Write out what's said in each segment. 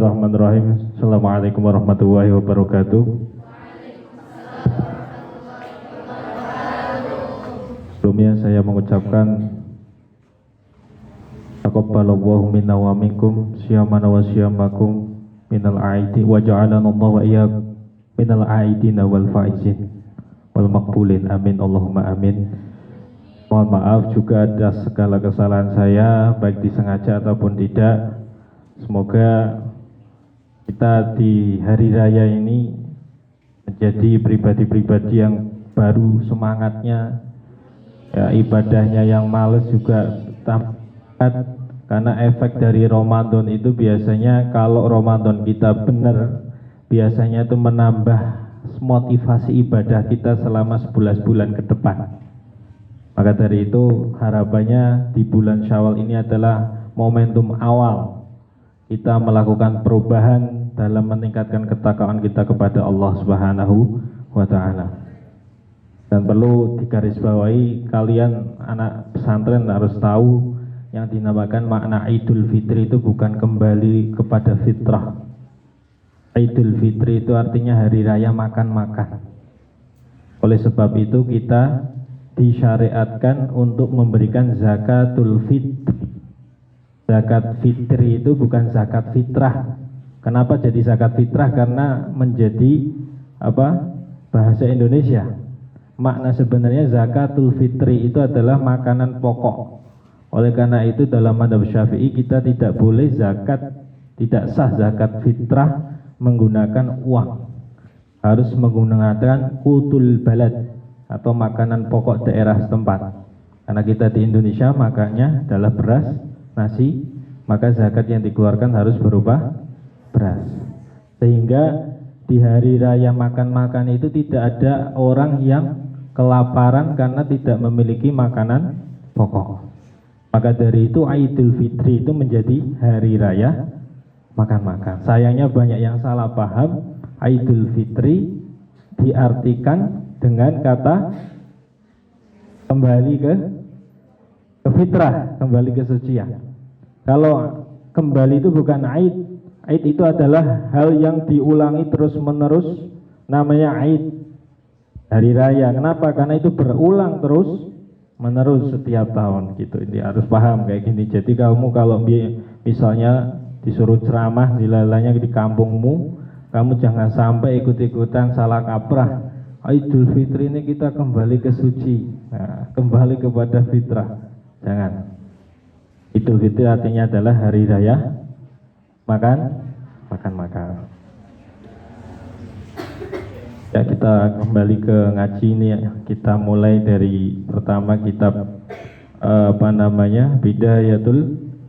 Bismillahirrahmanirrahim. Assalamualaikum warahmatullahi wabarakatuh. Sebelumnya saya mengucapkan taqabbalallahu minna wa minkum syiyamana wa syiyamakum minal aidi wa ja'alana Allah wa iyyakum minal aidina wal faizin wal maqbulin, amin Allahumma amin. Mohon maaf juga atas segala kesalahan saya, baik disengaja ataupun tidak. Semoga kita di hari raya ini menjadi pribadi-pribadi yang baru semangatnya, ya, ibadahnya yang males juga tamat, karena efek dari Ramadan itu biasanya kalau Ramadan kita benar, biasanya itu menambah motivasi ibadah kita selama 11 bulan ke depan. Maka dari itu harapannya di bulan Syawal ini adalah momentum awal kita melakukan perubahan dalam meningkatkan ketakwaan kita kepada Allah Subhanahu wa Ta'ala. Dan perlu digarisbawahi, kalian anak pesantren harus tahu yang dinamakan makna Idul Fitri itu bukan kembali kepada fitrah. Idul Fitri itu artinya hari raya makan-makan. Oleh sebab itu kita disyariatkan untuk memberikan zakatul fitri. Zakat fitri itu bukan zakat fitrah. Kenapa jadi zakat fitrah? Karena menjadi bahasa Indonesia. Makna sebenarnya zakatul fitri itu adalah makanan pokok. Oleh karena itu dalam mazhab Syafi'i kita tidak boleh tidak sah zakat fitrah menggunakan uang. Harus menggunakan qutul balad atau makanan pokok daerah setempat. Karena kita di Indonesia makannya adalah beras, nasi, maka zakat yang dikeluarkan harus berupa beras. Sehingga di hari raya makan-makan itu tidak ada orang yang kelaparan karena tidak memiliki makanan pokok. Maka dari itu Idul Fitri itu menjadi hari raya makan-makan. Sayangnya banyak yang salah paham, Idul Fitri diartikan dengan kata kembali ke fitrah, kembali ke kesucian. Kalau kembali itu bukan Aid. Aid itu adalah hal yang diulangi terus-menerus, namanya Aid, hari raya. Kenapa? Karena itu berulang terus menerus setiap tahun gitu. Ini harus paham kayak gini. Jadi kamu kalau misalnya disuruh ceramah dilalanya di kampungmu, kamu jangan sampai ikut-ikutan salah kaprah. Idul Fitri ini kita kembali ke suci, nah, kembali kepada fitrah. Jangan. Idul Fitri artinya adalah hari raya makan. Ya, kita kembali ke ngaji ini ya. Kita mulai dari pertama kitab Bidayatul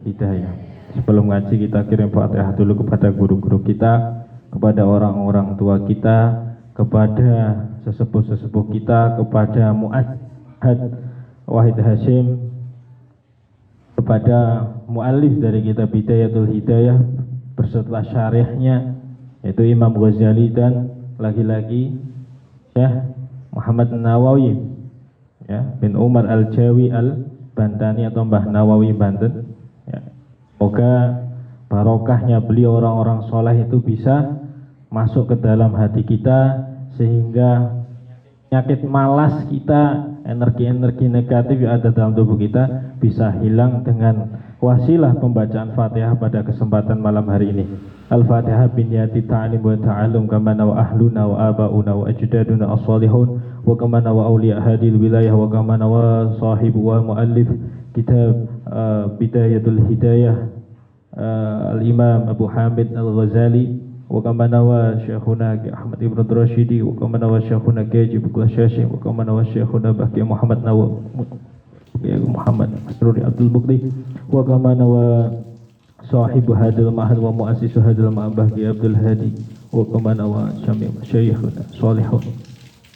Hidayah. Sebelum ngaji kita kirim Fatihah dulu kepada guru-guru kita, kepada orang-orang tua kita, kepada sesepuh-sesepuh kita, kepada Mu'ad Wahid Hashim, kepada mu'alif dari kitab Bidayatul Hidayah berserta syarihnya yaitu Imam Ghazali, dan lagi-lagi Syekh Muhammad Nawawi ya, bin Umar Al-Jawi Al-Bantani atau Mbah Nawawi Banten ya. Semoga barokahnya beliau, orang-orang soleh itu bisa masuk ke dalam hati kita, sehingga penyakit malas kita, energi-energi negatif yang ada dalam tubuh kita bisa hilang dengan wasilah pembacaan Fatihah pada kesempatan malam hari ini. Al-Fatihah binyati ta'alim wa ta'alum kama nawa ahluna wa aba'una wa ajdaduna as-salihun wa kama nawa awliya hadil wilayah wa kama nawa sahibu wa muallif kitab Bidayatul Hidayah Al-Imam Abu Hamid Al-Ghazali wa kama nawa Syekhuna Ahmad Ibn Rashidi wa kama nawa Syekhuna Gaji Bukla Syashim wa kama nawa Syekhuna Baqi Muhammad Nawa Muhammad Masruri Abdul Bukti wa kama nawa sahibu hadil ma'had wa mu'asisu hadil ma'abah Ki Abdul Hadi wa kama nawa syami' syayikhuna salihun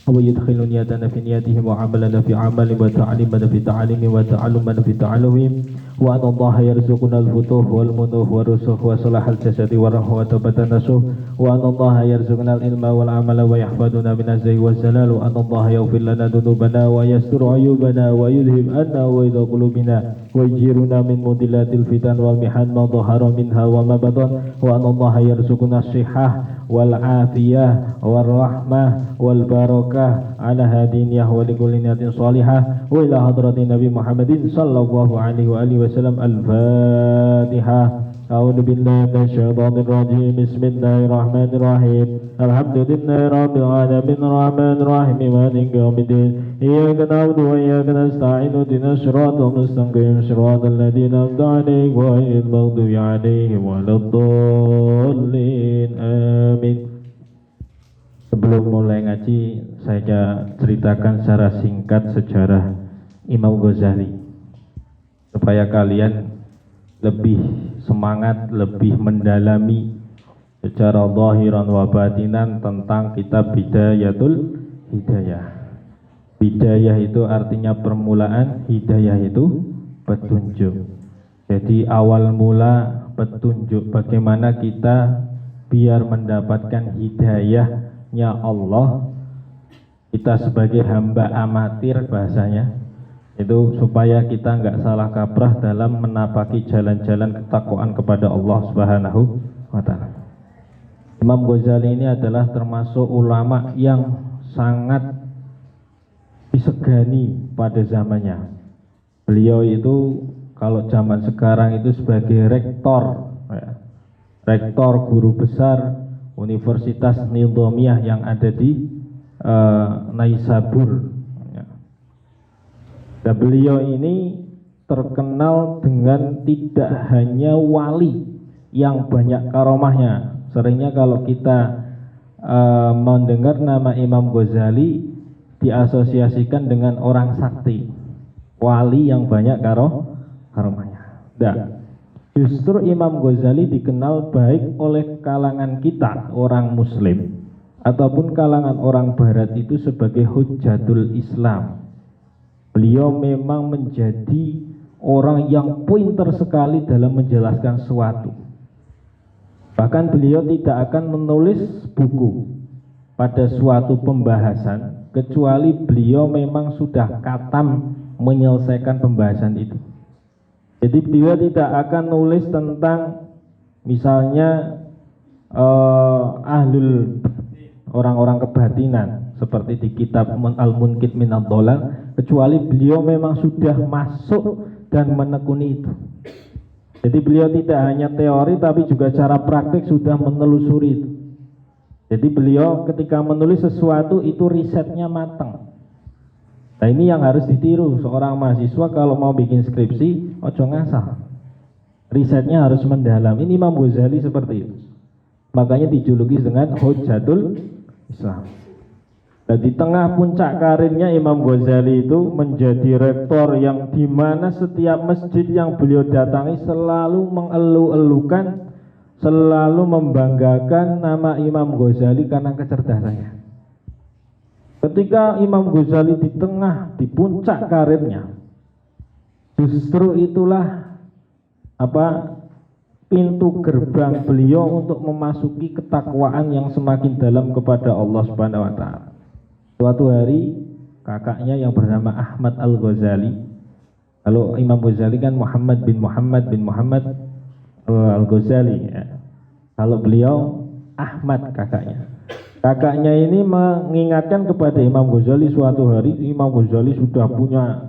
wa yudkhilu niyatana fi niyatihim wa amalana fi amali wa ta'alimana fi ta'alimi wa ta'alumana fi ta'alumihim وأن الله يرزقنا الفتوح والمنوح والرسوخ وصلاح الجسد والروح وتوبة النصوح وأن الله يرزقنا العلم والعمل ويحفظنا من الزي والزلال وأن الله يغفر لنا ذنوبنا ويستر عيوبنا ويذهب عنا ويض قلوبنا ويجيرنا من مضلات الفتن والمحن ما ظهر منها وما بطن وأن الله يرزقنا الصحة والعافية والرحمة والبركة على هدينه ولكل نية صالحة وإلى حضرة النبي محمد صلى الله عليه وآله وسلم. الفاتحة. أعوذ بالله من الشيطان الرجيم. بسم الله الرحمن الرحيم. الحمد لله رب العالمين الرحمن الرحيم مالك يوم الدين إياك نعبد وإياك نستعين اهدنا الصراط المستقيم صراط الذين أنعمت عليهم غير المغضوب عليهم ولا الضالين. Amin. Sebelum mulai ngaji, saya ceritakan secara singkat sejarah Imam Ghazali supaya kalian lebih semangat, lebih mendalami secara zahiran wa batinan tentang kitab Bidayatul Hidayah. Bidayah itu artinya permulaan, hidayah itu petunjuk. Jadi awal mula petunjuk bagaimana kita biar mendapatkan hidayahnya Allah. Kita sebagai hamba amatir bahasanya itu supaya kita nggak salah kaprah dalam menapaki jalan-jalan ketakwaan kepada Allah Subhanahu wa Ta'ala. Imam Ghazali ini adalah termasuk ulama yang sangat disegani pada zamannya. Beliau itu kalau zaman sekarang itu sebagai rektor, rektor guru besar Universitas Nizamiyah yang ada di Naisabur. Dan beliau ini terkenal dengan tidak hanya wali yang banyak karomahnya. Seringnya kalau kita mendengar nama Imam Ghazali diasosiasikan dengan orang sakti, wali yang banyak karomahnya. Dan justru Imam Ghazali dikenal baik oleh kalangan kita orang Muslim ataupun kalangan orang Barat itu sebagai Hujjatul Islam. Beliau memang menjadi orang yang pintar sekali dalam menjelaskan sesuatu. Bahkan beliau tidak akan menulis buku pada suatu pembahasan kecuali beliau memang sudah khatam menyelesaikan pembahasan itu. Jadi beliau tidak akan nulis tentang misalnya ahlul orang-orang kebatinan seperti di kitab Al-Munqidh min ad-Dhalal, kecuali beliau memang sudah masuk dan menekuni itu. Jadi beliau tidak hanya teori tapi juga cara praktik sudah menelusuri itu. Jadi beliau ketika menulis sesuatu itu risetnya matang. Nah ini yang harus ditiru seorang mahasiswa kalau mau bikin skripsi, ojo ngasal. Risetnya harus mendalam. Ini Imam Ghazali seperti itu. Makanya dijuluki dengan Hujjatul Islam. Dan di tengah puncak karirnya Imam Ghazali itu menjadi rektor yang dimana setiap masjid yang beliau datangi selalu mengeluh-elukan, selalu membanggakan nama Imam Ghazali karena kecerdasannya. Ketika Imam Ghazali di puncak karirnya, justru itulah pintu gerbang beliau untuk memasuki ketakwaan yang semakin dalam kepada Allah Subhanahu wa Ta'ala. Suatu hari kakaknya yang bernama Ahmad Al-Ghazali, kalau Imam Ghazali kan Muhammad bin Muhammad Al-Ghazali ya. Kalau beliau Ahmad kakaknya. Kakaknya ini mengingatkan kepada Imam Ghazali suatu hari, Imam Ghazali sudah punya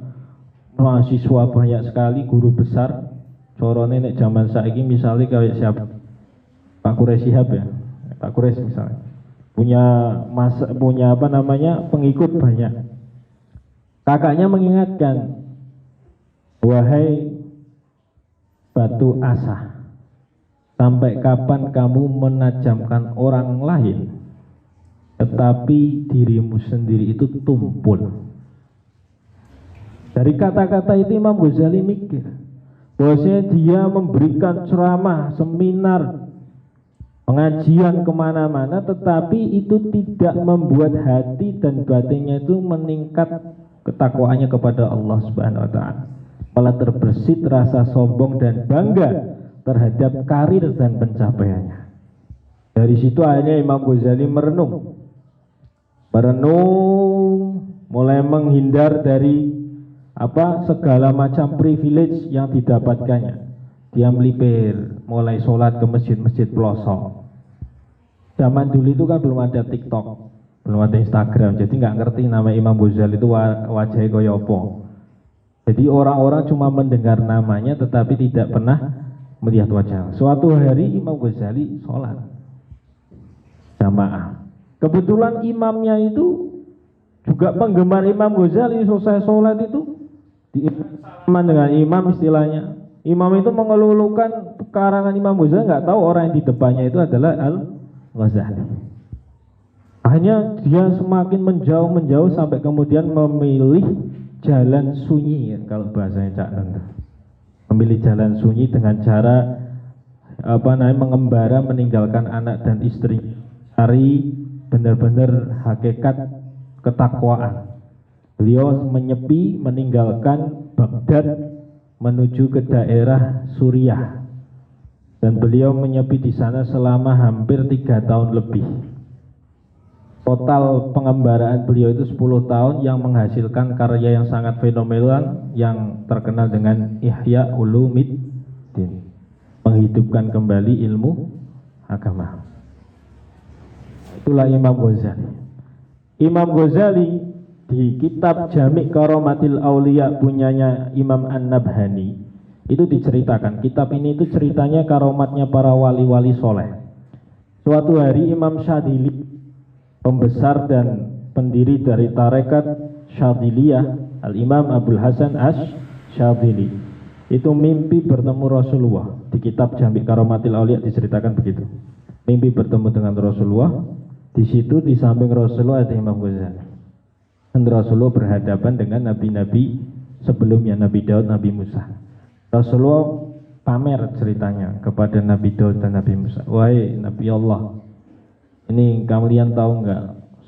mahasiswa banyak sekali, guru besar. Corone nek zaman saiki misalnya kayak siapa? Pak Quraisy Shihab ya. Pak Quraisy misalnya. Punya pengikut banyak. Kakaknya mengingatkan, wahai batu asa, sampai kapan kamu menajamkan orang lain tetapi dirimu sendiri itu tumpul. Dari kata-kata itu Imam Ghazali mikir bahwasanya dia memberikan ceramah, seminar, pengajian kemana-mana, tetapi itu tidak membuat hati dan batinnya itu meningkat ketakwaannya kepada Allah Subhanahu wa Ta'ala. malah terbersit rasa sombong dan bangga terhadap karir dan pencapaiannya. Dari situ akhirnya Imam Ghazali merenung, mulai menghindar dari segala macam privilege yang didapatkannya. Dia melipir, mulai sholat ke masjid-masjid pelosok. Zaman dulu itu kan belum ada TikTok, belum ada Instagram, jadi nggak ngerti nama Imam Ghazali itu wajahnya kaya apa. Jadi orang-orang cuma mendengar namanya tetapi tidak pernah melihat wajah. Suatu hari Imam Ghazali sholat jamaah. Kebetulan imamnya itu juga penggemar Imam Ghazali. Selesai sholat itu diimaman dengan imam, istilahnya imam itu mengelulukan karangan Imam Ghazali, nggak tahu orang yang di depannya itu adalah Al-Ghazali. Akhirnya dia semakin menjauh sampai kemudian memilih jalan sunyi, kalau bahasanya Cak Nanda. Memilih jalan sunyi dengan cara mengembara, meninggalkan anak dan istri, cari benar-benar hakikat ketakwaan. Beliau menyepi, meninggalkan Baghdad menuju ke daerah Suriah, dan beliau menyepi di sana selama hampir 3 tahun lebih. Total pengembaraan beliau itu 10 tahun yang menghasilkan karya yang sangat fenomenal yang terkenal dengan Ihya Ulumuddin, menghidupkan kembali ilmu agama. Itulah Imam Ghazali. Imam Ghazali di kitab Jami' Karamatil Auliya punyanya Imam An-Nabhani itu diceritakan, kitab ini itu ceritanya karomatnya para wali-wali soleh. Suatu hari Imam Syadili, pembesar dan pendiri dari tarekat Syadiliyah, Al-Imam Abdul Hasan Asy-Syadili, itu mimpi bertemu Rasulullah. Di kitab Jami' Karamatil Auliya diceritakan begitu. Mimpi bertemu dengan Rasulullah. Di situ di samping Rasulullah ada Imam Ghazali. Dan Rasulullah berhadapan dengan nabi-nabi sebelumnya, Nabi Daud, Nabi Musa. Rasulullah pamer ceritanya kepada Nabi Daud dan Nabi Musa. Wahai Nabi Allah, ini kalian tahu nggak?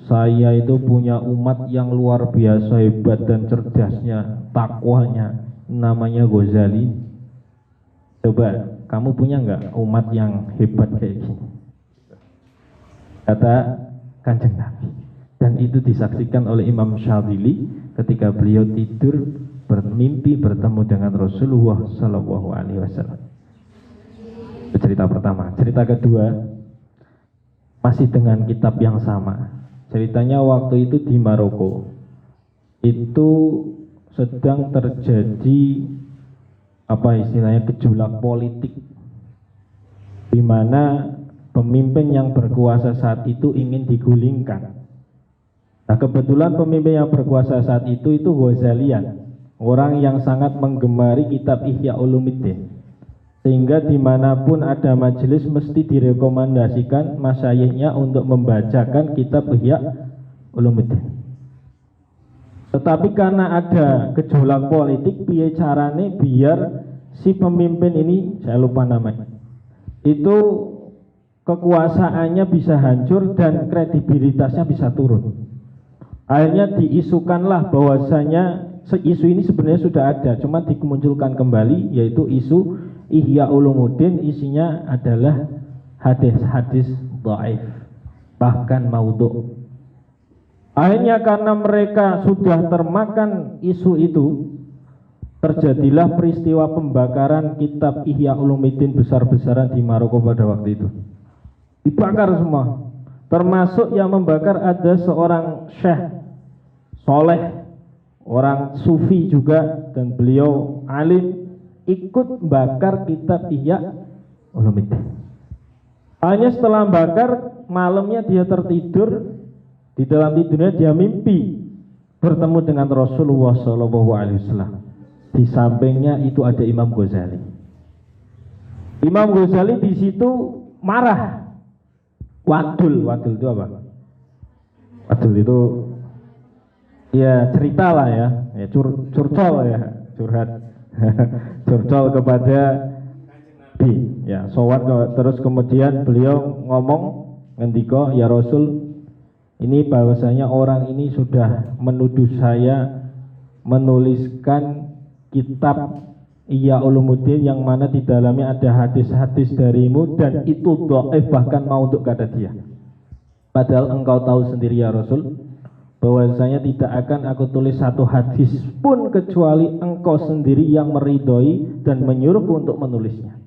Saya itu punya umat yang luar biasa hebat dan cerdasnya, takwanya, namanya Ghazali. Coba kamu punya nggak umat yang hebat kayak gini? Kata Kanjeng Nabi. Dan itu disaksikan oleh Imam Syadili ketika beliau tidur bermimpi bertemu dengan Rasulullah Sallallahu Alaihi Wasallam. Cerita pertama. Cerita kedua masih dengan kitab yang sama. Ceritanya waktu itu di Maroko itu sedang terjadi istilahnya gejolak politik, di mana pemimpin yang berkuasa saat itu ingin digulingkan. Nah, kebetulan pemimpin yang berkuasa saat itu Ghazalian, orang yang sangat menggemari kitab Ihya Ulumuddin, sehingga dimanapun ada majelis mesti direkomendasikan masyayikhnya untuk membacakan kitab Ihya Ulumuddin. Tetapi karena ada gejolak politik, piye carane biar si pemimpin ini, saya lupa namanya, itu kekuasaannya bisa hancur dan kredibilitasnya bisa turun. Akhirnya diisukanlah bahwasanya isu ini sebenarnya sudah ada, cuma dimunculkan kembali, yaitu isu Ihya Ulumuddin. Isinya adalah hadis-hadis dhaif, bahkan maudhu'. Akhirnya karena mereka sudah termakan isu itu, terjadilah peristiwa pembakaran kitab Ihya Ulumuddin besar-besaran di Maroko pada waktu itu. Dibakar semua. Termasuk yang membakar ada seorang syekh soleh, orang sufi juga, dan beliau alim, ikut bakar kitab Ihya Ulumuddin. Hanya setelah bakar, malamnya dia tertidur. Di dalam tidurnya dia mimpi bertemu dengan Rasulullah SAW. Di sampingnya itu ada Imam Ghazali. Imam Ghazali di situ marah. Wadul itu apa? Wadul itu ya cerita lah ya, curcol ya, curhat, curcol kepada Nabi. Ya, sowan terus kemudian beliau ngomong, ngendika, ya Rasul, ini bahwasanya orang ini sudah menuduh saya menuliskan kitab Ihya Ulumuddin yang mana di dalamnya ada hadis-hadis darimu dan itu dhaif bahkan mau untuk kata dia. Padahal engkau tahu sendiri ya Rasul bahwasanya tidak akan aku tulis satu hadis pun kecuali engkau sendiri yang meridhoi dan menyuruhku untuk menulisnya.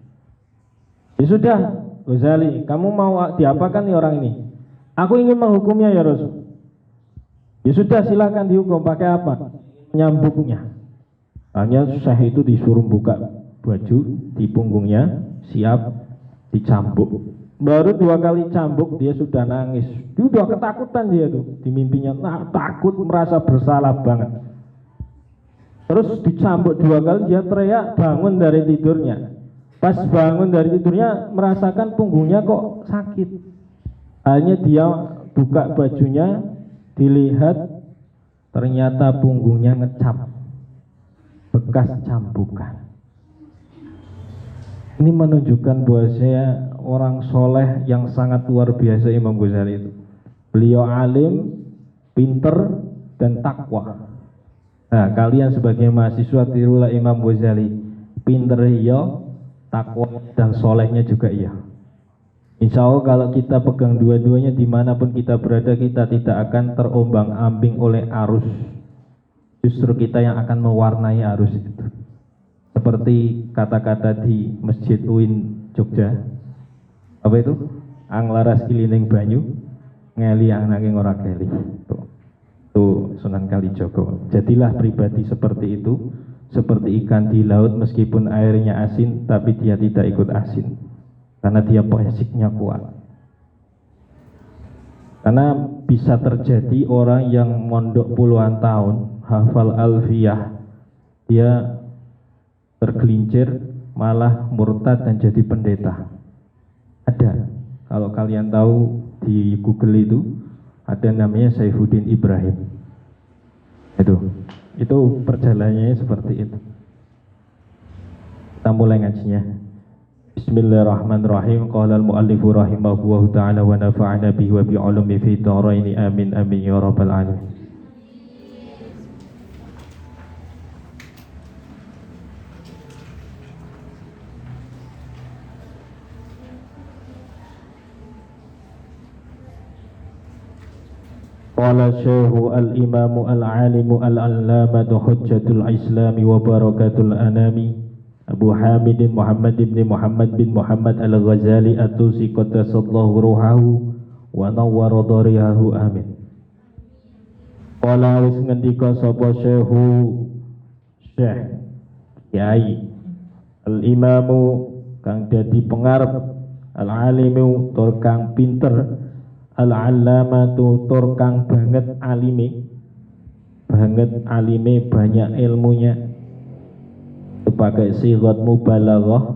Ya sudah, Ghazali, kamu mau diapakan nih orang ini? Aku ingin menghukumnya ya Rasul. Ya sudah, silakan dihukum. Pakai apa? Nyambuknya. Hanya Syekh itu disuruh buka baju di punggungnya, siap dicambuk. Baru 2 kali cambuk dia sudah nangis. Dia udah ketakutan dia tuh di mimpinya. Takut, merasa bersalah banget. Terus dicambuk 2 kali dia teriak bangun dari tidurnya. Pas bangun dari tidurnya merasakan punggungnya kok sakit. Akhirnya dia buka bajunya, dilihat ternyata punggungnya ngecap, bekas cambukan. Ini menunjukkan bahwasanya orang soleh yang sangat luar biasa Imam Ghazali itu. Beliau alim, pinter, dan takwa. Nah, kalian sebagai mahasiswa tirulah Imam Ghazali. Pinter iya, takwa dan solehnya juga iya. Insya Allah kalau kita pegang dua-duanya dimanapun kita berada, kita tidak akan terombang-ambing oleh arus. Justru kita yang akan mewarnai arus itu. Seperti kata-kata di Masjid UIN Jogja, apa itu? Anglaras ilining banyu, ngeli anake ora keli. Tuh Sunan Kalijogo. Jadilah pribadi seperti itu, seperti ikan di laut meskipun airnya asin, tapi dia tidak ikut asin, karena dia basicnya kuat. Karena bisa terjadi orang yang mondok puluhan tahun, hafal alfiyah, dia tergelincir, malah murtad dan jadi pendeta. Ada, kalau kalian tahu di Google itu ada namanya Saifuddin Ibrahim. Itu perjalanannya seperti itu. Kita mulai ngajinya. Bismillahirrahmanirrahim. Qala al-muallifu rahimahullahu ta'ala wa nafa'ana bihi wa bi'ulumi fi dharaini amin amin ya rabbal alamin. Qala syekhu al-imamu al-alimu al-allamatu hujjatul islami wa barakatul anami Abu Hamidin Muhammad bin Muhammad al-Ghazali at-Tusi qaddasallahu ruhahu wa nawwara dharihahu amin. Qala wis ngendika sapa syekhu Syekh Kiai al-imamu kang dadi pengarep, al-alimu tur kang pinter, al-allamatu tur kang banget alime, banyak ilmunya. Pakai sigat mubalaghah,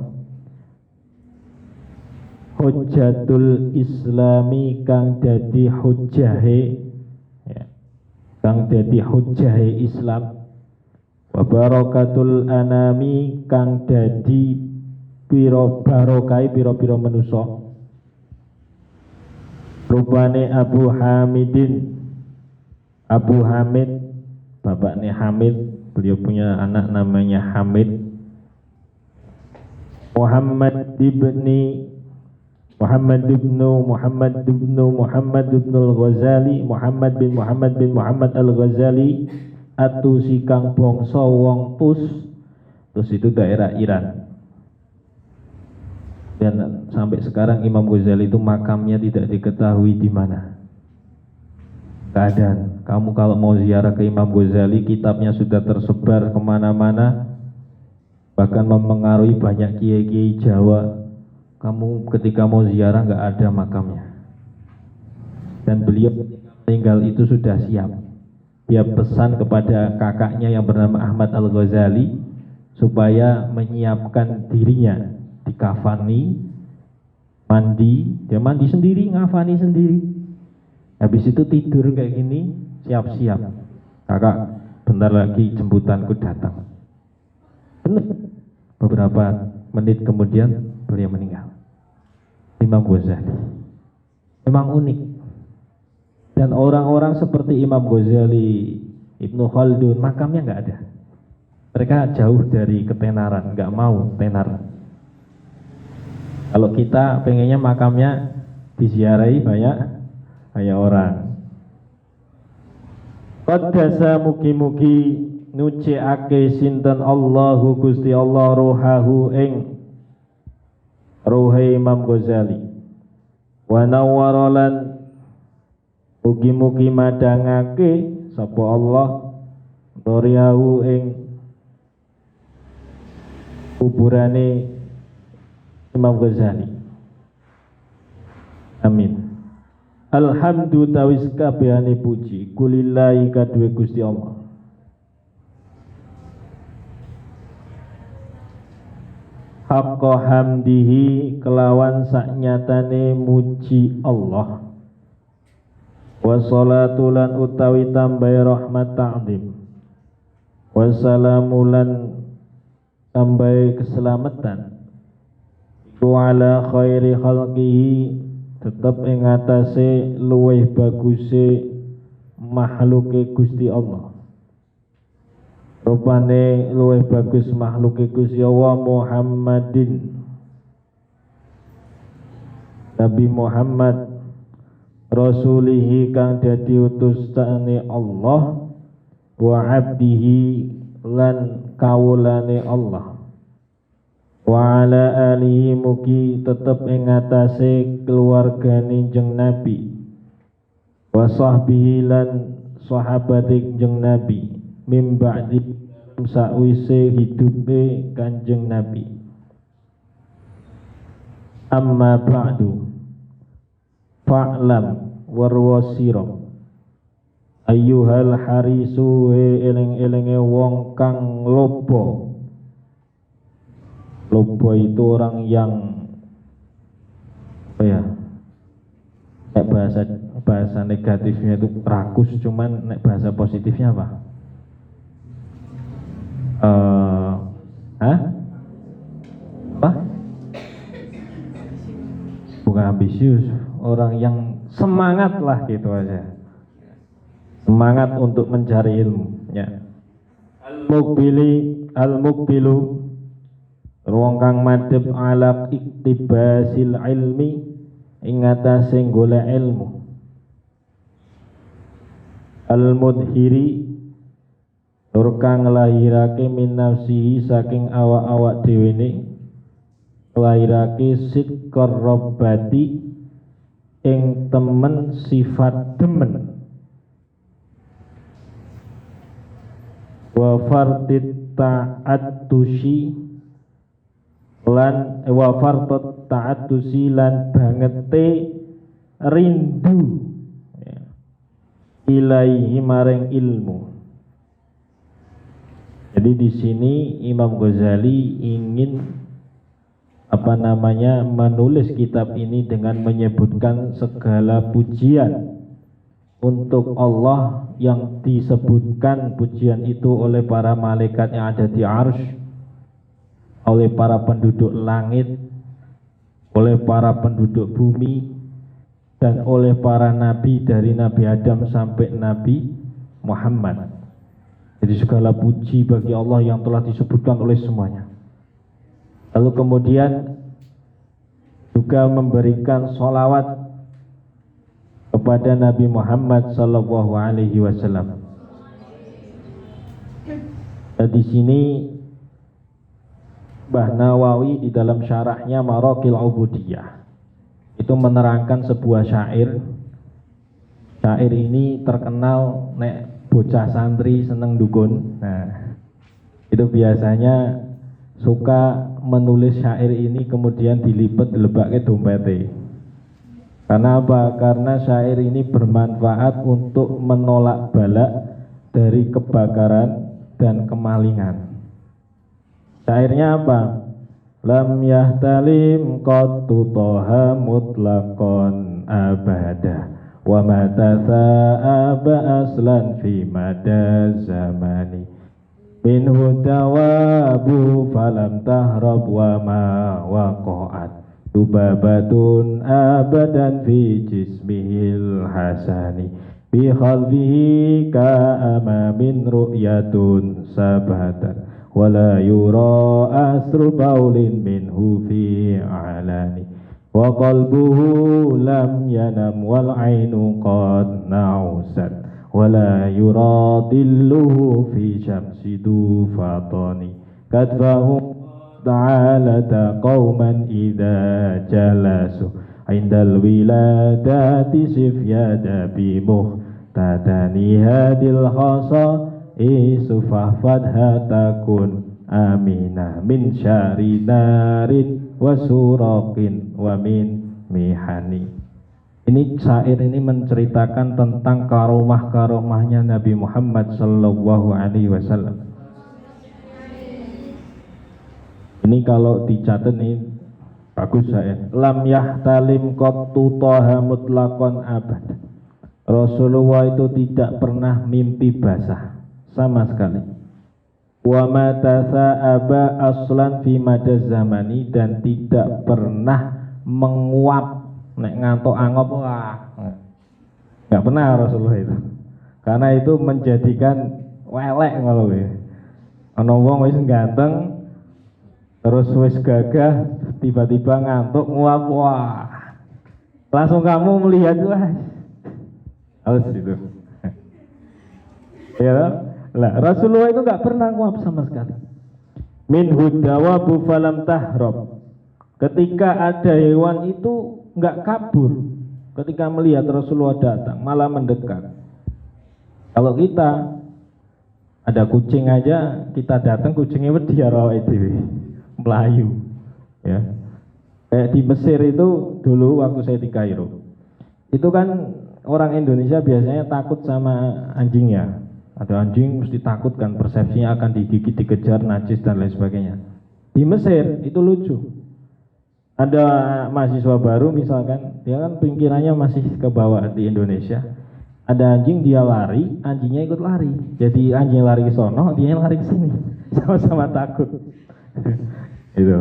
hujjatul islami kang dadi hujjahe, ya, kang dadi hujjahe Islam, wa barakatul anami kang dadi piro barokai piro-piro manusa. Rupane Abu Hamidin, Abu Hamid, bapaknya Hamid, beliau punya anak namanya Hamid. Muhammad bin Muhammad al-Ghazali, Muhammad bin Muhammad al-Ghazali At-Tusi kang bangsa wong Tus itu daerah Iran. Dan sampai sekarang Imam Ghazali itu makamnya tidak diketahui di mana. Keadaan kamu kalau mau ziarah ke Imam Ghazali, kitabnya sudah tersebar kemana-mana, bahkan mempengaruhi banyak kiai-kiai Jawa. Kamu ketika mau ziarah nggak ada makamnya. Dan beliau meninggal itu sudah siap. Dia pesan kepada kakaknya yang bernama Ahmad Al-Ghazali supaya menyiapkan dirinya, dikafani, mandi, dia mandi sendiri, ngafani sendiri. Habis itu tidur kayak gini, siap-siap. Kakak, bentar lagi jemputanku datang. Benar. Beberapa menit kemudian beliau meninggal. Imam Ghazali memang unik. Dan orang-orang seperti Imam Ghazali, Ibnu Khaldun, makamnya nggak ada. Mereka jauh dari ketenaran, nggak mau tenar. Kalau kita pengennya makamnya diziarahi banyak orang. Qaddasa mugi-mugi nuciake sinten Allahu Gusti Allah ruhahu ing ruhe Imam Ghazali. Wa nawwaralan mugi-mugi madangake sapa Allah doriyahu ing kuburane Imam Ghazali. Amin. Alhamdu tawis kabehane puji kulillahi kadue Gusti Allah. Haqqa hamdihi kelawan saknyatane muji Allah. Wassalatu lan utawi tambahi rahmat ta'zim. Wassalamu lan tambahi keselamatan iku ala khairi khalqihi tetep ing atase luwih baguse makhluke Gusti Allah. Rupane luwih bagus makhluke Gusti Allah Muhammadin Nabi Muhammad rasulihi kang dadi utusane Allah wa abdihi lan kawulane Allah wa ala alihi mugi tetep ing atase keluargane jeng Nabi wa sahbihi lan sahabate jeng Nabi mim ba'di sakwise hidupe Kanjeng Nabi. Amma ba'du fa'lam warwasira ayyuhal harisu eling-elinge wong kang lobo. Lobo itu orang yang apa ya? Nek bahasa negatifnya itu rakus, cuman nek bahasa positifnya apa? Apa? Bukan ambisius, orang yang semangat lah gitu aja. Semangat untuk mencari ilmu ya. Al-muqbilu wong kang madhep ala iktibasil ilmi ing atase golek ilmu. Al-mudhiri tur kang lahirake min nafsihi saking awak-awak dhewene lahirake sidqar rabbati ing temen sifat demen wa fardit ta'attusi lan wa fardit ta'attusi lan bangete rindu ya, ilaihi maring ilmu. Jadi di sini Imam Ghazali ingin menulis kitab ini dengan menyebutkan segala pujian untuk Allah yang disebutkan pujian itu oleh para malaikat yang ada di arsy, oleh para penduduk langit, oleh para penduduk bumi, dan oleh para nabi dari Nabi Adam sampai Nabi Muhammad. Jadi segala puji bagi Allah yang telah disebutkan oleh semuanya. Lalu kemudian juga memberikan sholawat kepada Nabi Muhammad sallallahu alaihi wasallam. Di sini Mbah Nawawi di dalam syarahnya Maraqil Ubudiyah itu menerangkan sebuah syair. Syair ini terkenal nek bocah santri seneng dukun. Nah, itu biasanya suka menulis syair ini kemudian dilipet dilebake dompete. Karena apa? Karena syair ini bermanfaat untuk menolak bala dari kebakaran dan kemalingan. Syairnya apa? Lam yahtalim qattu toha mutlaqan abada wa mata sa'aba aslan fi mada zamani minhu tawabu falam tahrab wa ma waqa'at tubabatun abadan fi jismihil hasani bi khalbihi ka'ama min ru'yatun sabatan ولا يرى أثر بول منه في علاني وقلبه لم ينم والعين قد نعست ولا يرى ظله في شمس دوفاطني كتفه تعالت قوما إذا جلسوا عند الولادة سفياد بمختتني هذه الخصائص فاحفظها تكن آمنة من شر نار وسرق ومن mihani. Ini syair ini menceritakan tentang karomah-karomahnya Nabi Muhammad sallallahu alaihi wasallam. Ini kalau dicatat nih bagus syair. Lam yahtalim qattu taha mutlaqan abad. Rasulullah itu tidak pernah mimpi basah sama sekali. Wa ma tasa'aba aslan fi madaz zamani, dan tidak pernah menguap nek ngantuk angop, wah nggak pernah Rasulullah itu, karena itu menjadikan welek ngono kuwi. Ana wong wis ganteng terus wis gagah tiba-tiba ngantuk nguap, wah langsung kamu melihat wah harus itu. Ya lah, Rasulullah itu nggak pernah nguap sama sekali. Min hudawabu falam tahrab. Ketika ada hewan itu nggak kabur, ketika melihat Rasulullah datang malah mendekat. Kalau kita ada kucing aja, kita datang kucingnya wedi karo dhewe melayu, ya. Kayak di Mesir itu dulu waktu saya di Kairo, itu kan orang Indonesia biasanya takut sama anjingnya. Ada anjing mesti takut kan, persepsinya akan digigit, dikejar, najis dan lain sebagainya. Di Mesir itu lucu. Ada mahasiswa baru misalkan, dia kan pikirannya masih ke bawah di Indonesia. Ada anjing, dia lari, anjingnya ikut lari. Jadi anjing lari ke sono, dia lari ke sini. Sama-sama takut. Itu.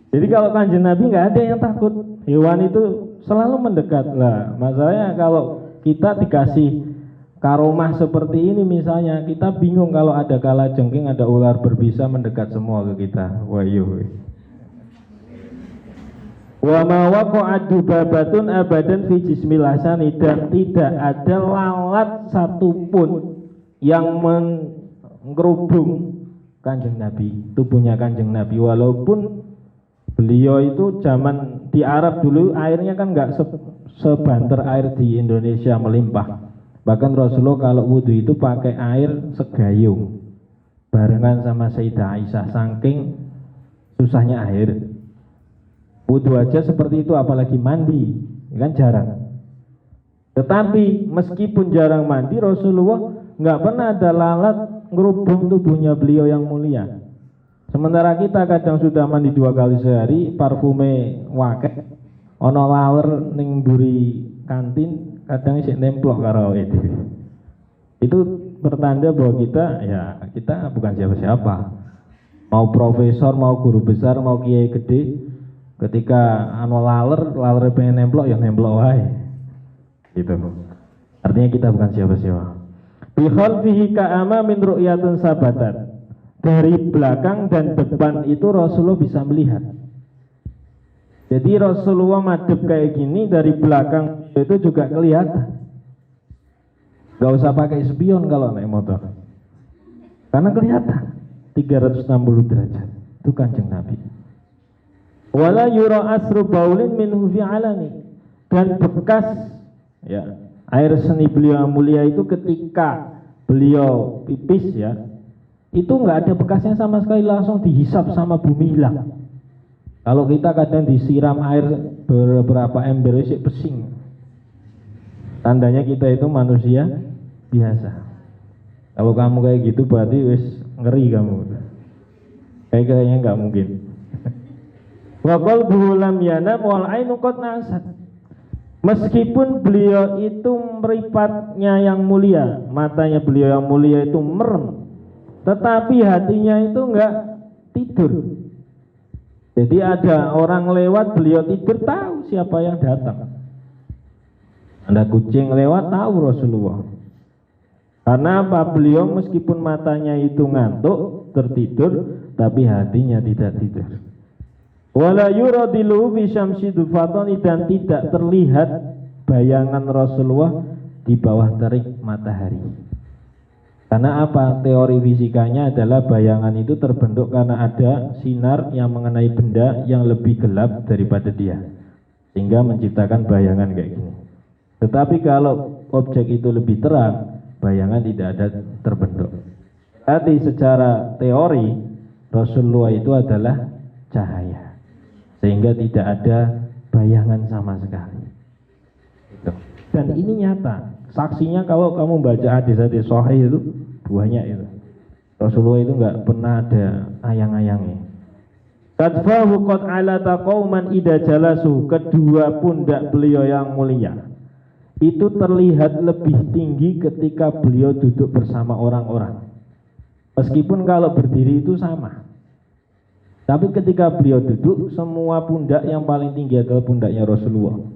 Jadi kalau Kanjeng Nabi nggak ada yang takut. Hewan itu selalu mendekat. Lah, masalahnya kalau kita dikasih karomah seperti ini misalnya, kita bingung kalau ada kalajengking, ada ular berbisa mendekat semua ke kita. Wayuh. Wa ma waqa'a dubabatun abadan fi jismil hasani, dan tidak ada lalat satupun yang menggerubung Kanjeng Nabi, tubuhnya Kanjeng Nabi, walaupun beliau itu zaman di Arab dulu airnya kan nggak sebanter air di Indonesia melimpah. Bahkan Rasulullah kalau wudhu itu pakai air segayung barengan sama Sayyidah Aisyah, saking susahnya air. Wudhu aja seperti itu, apalagi mandi, kan jarang. Tetapi meskipun jarang mandi, Rasulullah nggak pernah ada lalat ngerubung tubuhnya beliau yang mulia. Sementara kita kadang sudah mandi 2 kali sehari, parfume wakek, ono laler ning mburi kantin, kadang isih nemplok karo itu. Itu pertanda bahwa kita bukan siapa-siapa. Mau profesor, mau guru besar, mau kiai gede, ketika anu laler pengen nemplok ya nemplok wae. Gitu. Artinya kita bukan siapa-siapa. Bi khalfihi ka'ama min ru'yatun sabatan. Dari belakang dan depan itu Rasulullah bisa melihat. Jadi Rasulullah madhep kayak gini, dari belakang itu juga kelihatan. Gak usah pakai spion kalau naik motor, karena kelihatan 360 derajat. Itu Kanjeng Nabi. Wala yura asru baulin minhu fi alani, dan bekas ya air seni beliau yang mulia itu ketika beliau pipis ya, itu nggak ada bekasnya sama sekali, langsung dihisap sama bumi hilang. Kalau kita kadang disiram air beberapa ember sih pesing, tandanya kita itu manusia biasa. Kalau kamu kayak gitu berarti wis ngeri kamu. Kayaknya nggak mungkin. Wa qalbuhu lam yanam wal ainu qad nasat. Meskipun beliau itu meripatnya yang mulia, matanya beliau yang mulia itu merem, tetapi hatinya itu enggak tidur. Jadi ada orang lewat, beliau tidur, tahu siapa yang datang. Ada kucing lewat, tahu Rasulullah. Karena apa? Beliau meskipun matanya itu ngantuk, tertidur, tapi hatinya tidak tidur. Wala yuradilu fi syamsi dufatani, dan tidak terlihat bayangan Rasulullah di bawah terik matahari. Karena apa? Teori fisikanya adalah bayangan itu terbentuk karena ada sinar yang mengenai benda yang lebih gelap daripada dia, sehingga menciptakan bayangan kayak gini. Tetapi kalau objek itu lebih terang, bayangan tidak ada terbentuk. Tapi secara teori Rasulullah itu adalah cahaya, sehingga tidak ada bayangan sama sekali. Dan ini nyata. Saksinya kalau kamu baca hadis-hadis sahih itu banyak itu. Rasulullah itu nggak pernah ada ayang-ayangnya. Kadfahu qad alata qauman ida jalasu, kedua pundak beliau yang mulia itu terlihat lebih tinggi ketika beliau duduk bersama orang-orang. Meskipun kalau berdiri itu sama, tapi ketika beliau duduk, semua pundak yang paling tinggi adalah pundaknya Rasulullah.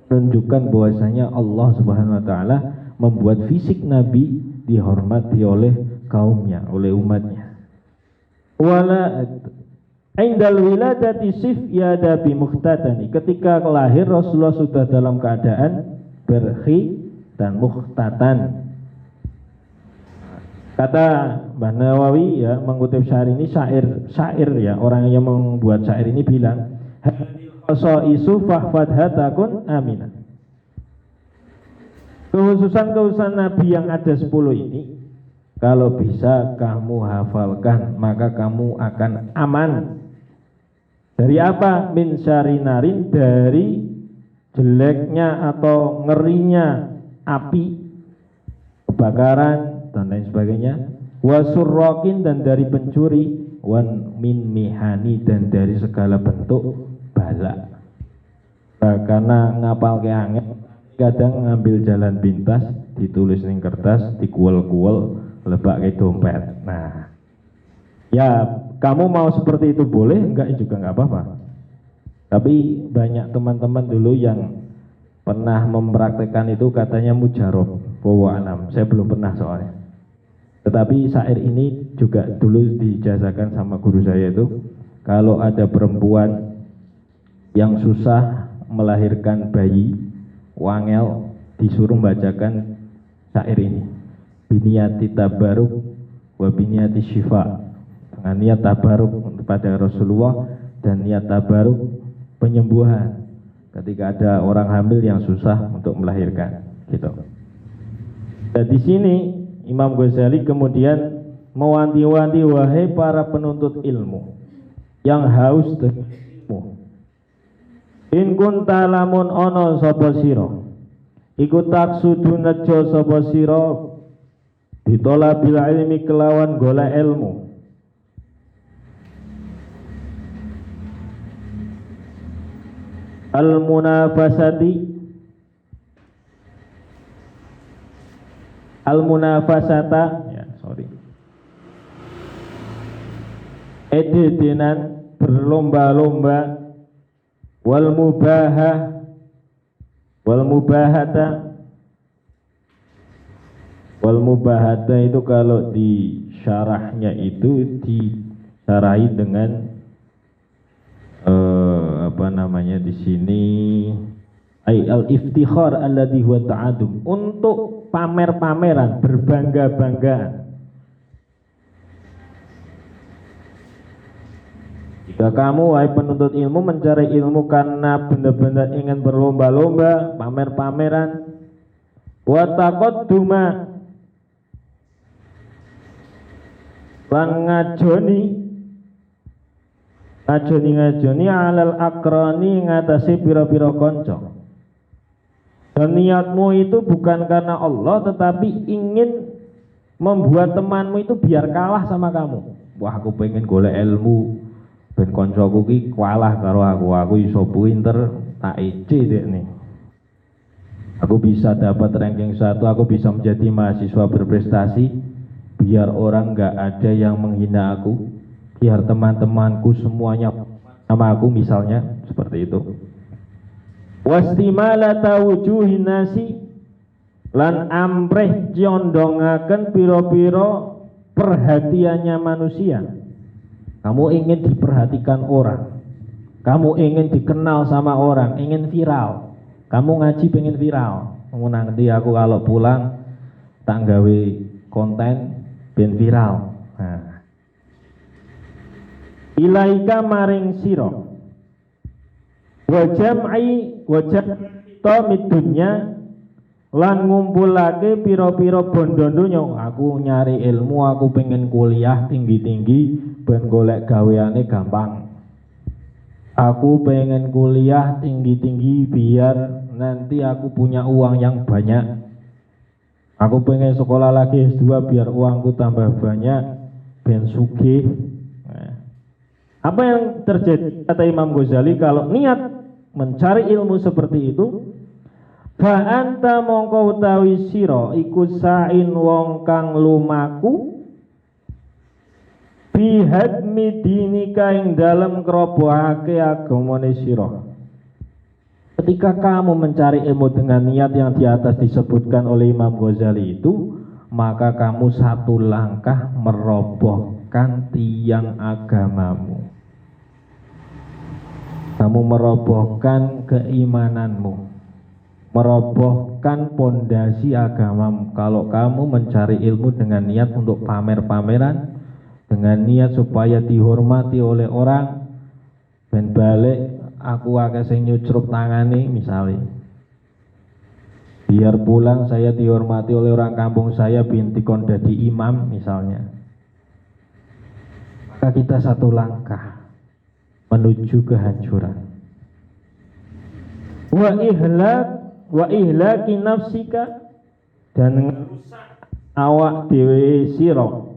Menunjukkan bahwasanya Allah Subhanahu wa taala membuat fisik Nabi dihormati oleh kaumnya, oleh umatnya. Wala indal wiladati sif yada bi muhtadani, ketika lahir Rasulullah sudah dalam keadaan berhi dan muhtatan. Kata Mbah Nawawi ya, mengutip syair ini, syair ya, orang yang membuat syair ini bilang, khasaisu fahfadhatakun aminah. Kekhususan Nabi yang ada 10 ini, kalau bisa kamu hafalkan, maka kamu akan aman. Dari apa? Min syarinarin, dari jeleknya atau ngerinya api, kebakaran dan lain sebagainya. Wasurrokin, dan dari pencuri. Wan min mihani, dan dari segala bentuk bala. Karena ngapal ke angin, kadang ngambil jalan pintas, ditulis ning kertas, dikuel-kuel, lebak ke dompet. Nah, ya kamu mau seperti itu boleh, enggak juga enggak apa-apa. Tapi banyak teman-teman dulu yang pernah mempraktekkan itu katanya mujarab, bahwa alam. Saya belum pernah soalnya. Tetapi syair ini juga dulu dijazakan sama guru saya itu, kalau ada perempuan yang susah melahirkan bayi, wangel, disuruh membacakan syair ini. Biniyati tabaruk wa biniyati syifa, dengan niat tabaruk kepada Rasulullah dan niat tabaruk penyembuhan ketika ada orang hamil yang susah untuk melahirkan, gitu. Dan di sini Imam Ghazali kemudian mewanti-wanti, wahai para penuntut ilmu yang haus dengan ilmu, in kunta lamun ono sapa sira iku taksudu nejo sapa sira ditolak bil ilmi kelawan golek ilmu, al munafasata ya, ededenan berlomba-lomba, wal mubahata itu kalau di syarahnya itu disyarahi dengan di sini al iftikhar alladhi huwa ta'adum, untuk pamer-pameran, berbangga-banggaan. Jika kamu wahai penuntut ilmu mencari ilmu karena benar-benar ingin berlomba-lomba, pamer-pameran, wa taqadduma, lan ngajoni alal akrani, ngatasi pira-pira kanca. Dan niatmu itu bukan karena Allah, tetapi ingin membuat temanmu itu biar kalah sama kamu. Wah, aku pengen golek ilmu ben kancaku ki kalah karo aku iso pinter, tak ece dekne. Aku bisa dapat ranking 1, aku bisa menjadi mahasiswa berprestasi, biar orang enggak ada yang menghina aku, biar teman-temanku semuanya sama aku, misalnya seperti itu. Wastimalata wujuhin nasi, lan ampreh condongaken piro-piro perhatiannya manusia. Kamu ingin diperhatikan orang, kamu ingin dikenal sama orang, ingin viral. Kamu ngaji pengen viral. Kamu nanti aku kalau pulang tak gawe konten ben viral. Nah. Ilaika maring siro wa jam'i wa jam'ta midunya lan ngumpulake piro-piro bondo donya. Aku nyari ilmu, aku pengen kuliah tinggi-tinggi ben golek gaweane gampang. Aku pengen kuliah tinggi-tinggi biar nanti aku punya uang yang banyak. Aku pengen sekolah lagi S2 biar uangku tambah banyak ben sugih. Nah, apa yang terjadi kata Imam Ghazali kalau niat mencari ilmu seperti itu? Fa anta mongko utawi sira iku sain wong kang lumaku bihadmi dinika ing dalem krobohake agamane sira. Ketika kamu mencari ilmu dengan niat yang di atas disebutkan oleh Imam Ghazali itu, maka kamu satu langkah merobohkan tiang agamamu. Kamu merobohkan keimananmu, merobohkan pondasi agamamu. Kalau kamu mencari ilmu dengan niat untuk pamer-pameran, dengan niat supaya dihormati oleh orang, ben balik aku akeh sing nyucruk tangane misalnya, biar pulang saya dihormati oleh orang kampung saya binti kon dadi imam misalnya, maka kita satu langkah menuju kehancuran. Wa ihlaki nafsika, dan ngerusak awak dhewe sira.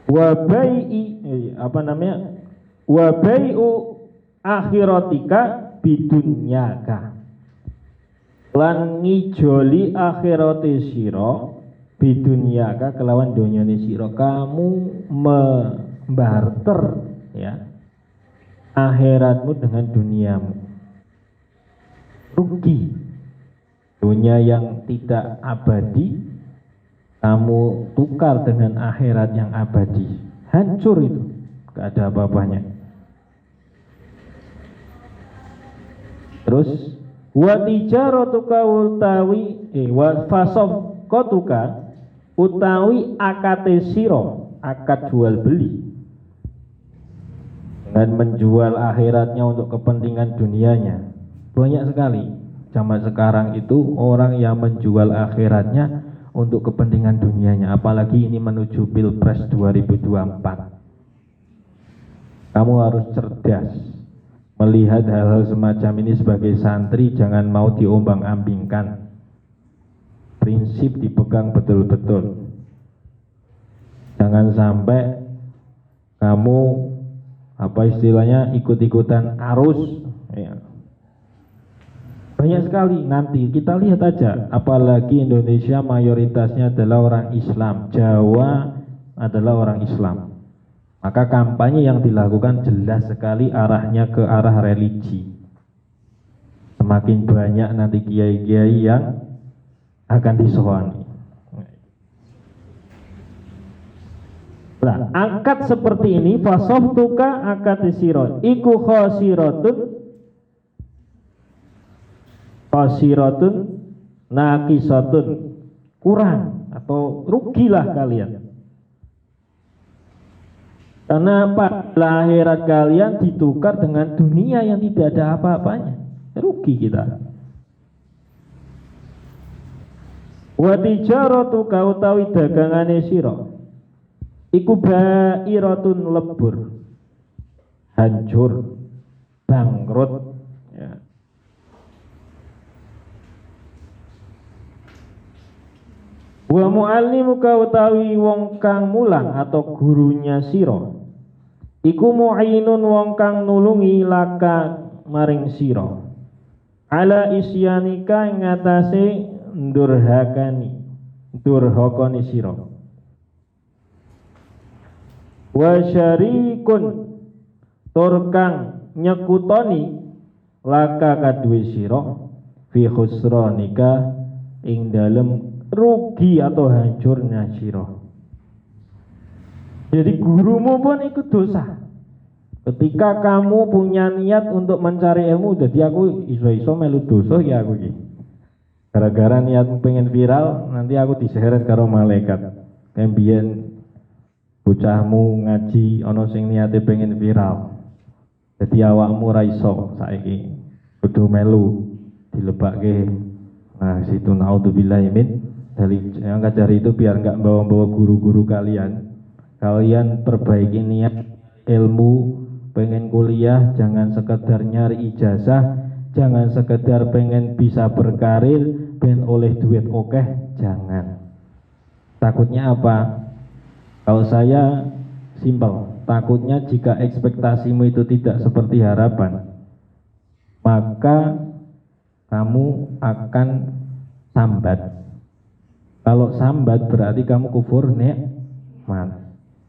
Wa bai'u akhiratika bidunyaka, lan ngijoli akhirate sira bidunyaka kelawan donyane sira. Kamu membarter ya akhiratmu dengan duniamu. Rugi. Dunia yang tidak abadi kamu tukar dengan akhirat yang abadi, hancur itu, gak ada apa-apanya. Terus wa tijaratuka utawi wa fasafqatuka utawi akate sira, akad jual beli, dengan menjual akhiratnya untuk kepentingan dunianya. Banyak sekali zaman sekarang itu orang yang menjual akhiratnya untuk kepentingan dunianya, apalagi ini menuju Pilpres 2024. Kamu harus cerdas melihat hal-hal semacam ini. Sebagai santri jangan mau diombang-ambingkan, prinsip dipegang betul-betul. Jangan sampai kamu apa istilahnya ikut-ikutan arus ya. Banyak sekali nanti kita lihat aja, apalagi Indonesia mayoritasnya adalah orang Islam, Jawa adalah orang Islam. Maka kampanye yang dilakukan jelas sekali arahnya ke arah religi. Semakin banyak nanti kiai-kiai yang akan disohani. Nah, akad seperti ini fasoftuka akad siro iku khosiratun nakisatun, kurang atau rugilah kalian. Karena apa? Akhirat kalian ditukar dengan dunia yang tidak ada apa-apanya, rugi kita. Wa tijaratu kautawi dagangane sira iku bairatun lebur, hancur, bangkrut ya. Wa muallimuka utawi wong kang mulang atau gurunya sira iku mu'inun wong kang nulungi laka maring sira ala isyanika ing ngatasé durhakani sira. Wa syarikun tur kang nyekutoni laka kadue sira fi khusranika ing dalem rugi atau hancurnya sira. Jadi gurumu pun ikut dosa. Ketika kamu punya niat untuk mencari ilmu, jadi aku iso-iso melu dosa ya aku iki. Gara-gara niat pengen viral, nanti aku diseret karo malaikat. Kembiyen bocahmu ngaji ana sing niate pengen viral. Jadi awakmu ra iso saiki kudu melu dilebake. Nah, situ naudzubillahi min dari yang dari itu biar enggak bawa-bawa guru-guru kalian. Kalian perbaiki niat ilmu, pengen kuliah, jangan sekedar nyari ijazah, jangan sekedar pengen bisa berkarir, pengen oleh duit okeh, jangan. Takutnya apa? Kalau saya simpel, takutnya jika ekspektasimu itu tidak seperti harapan, maka kamu akan sambat. Kalau sambat berarti kamu kufur nikmat.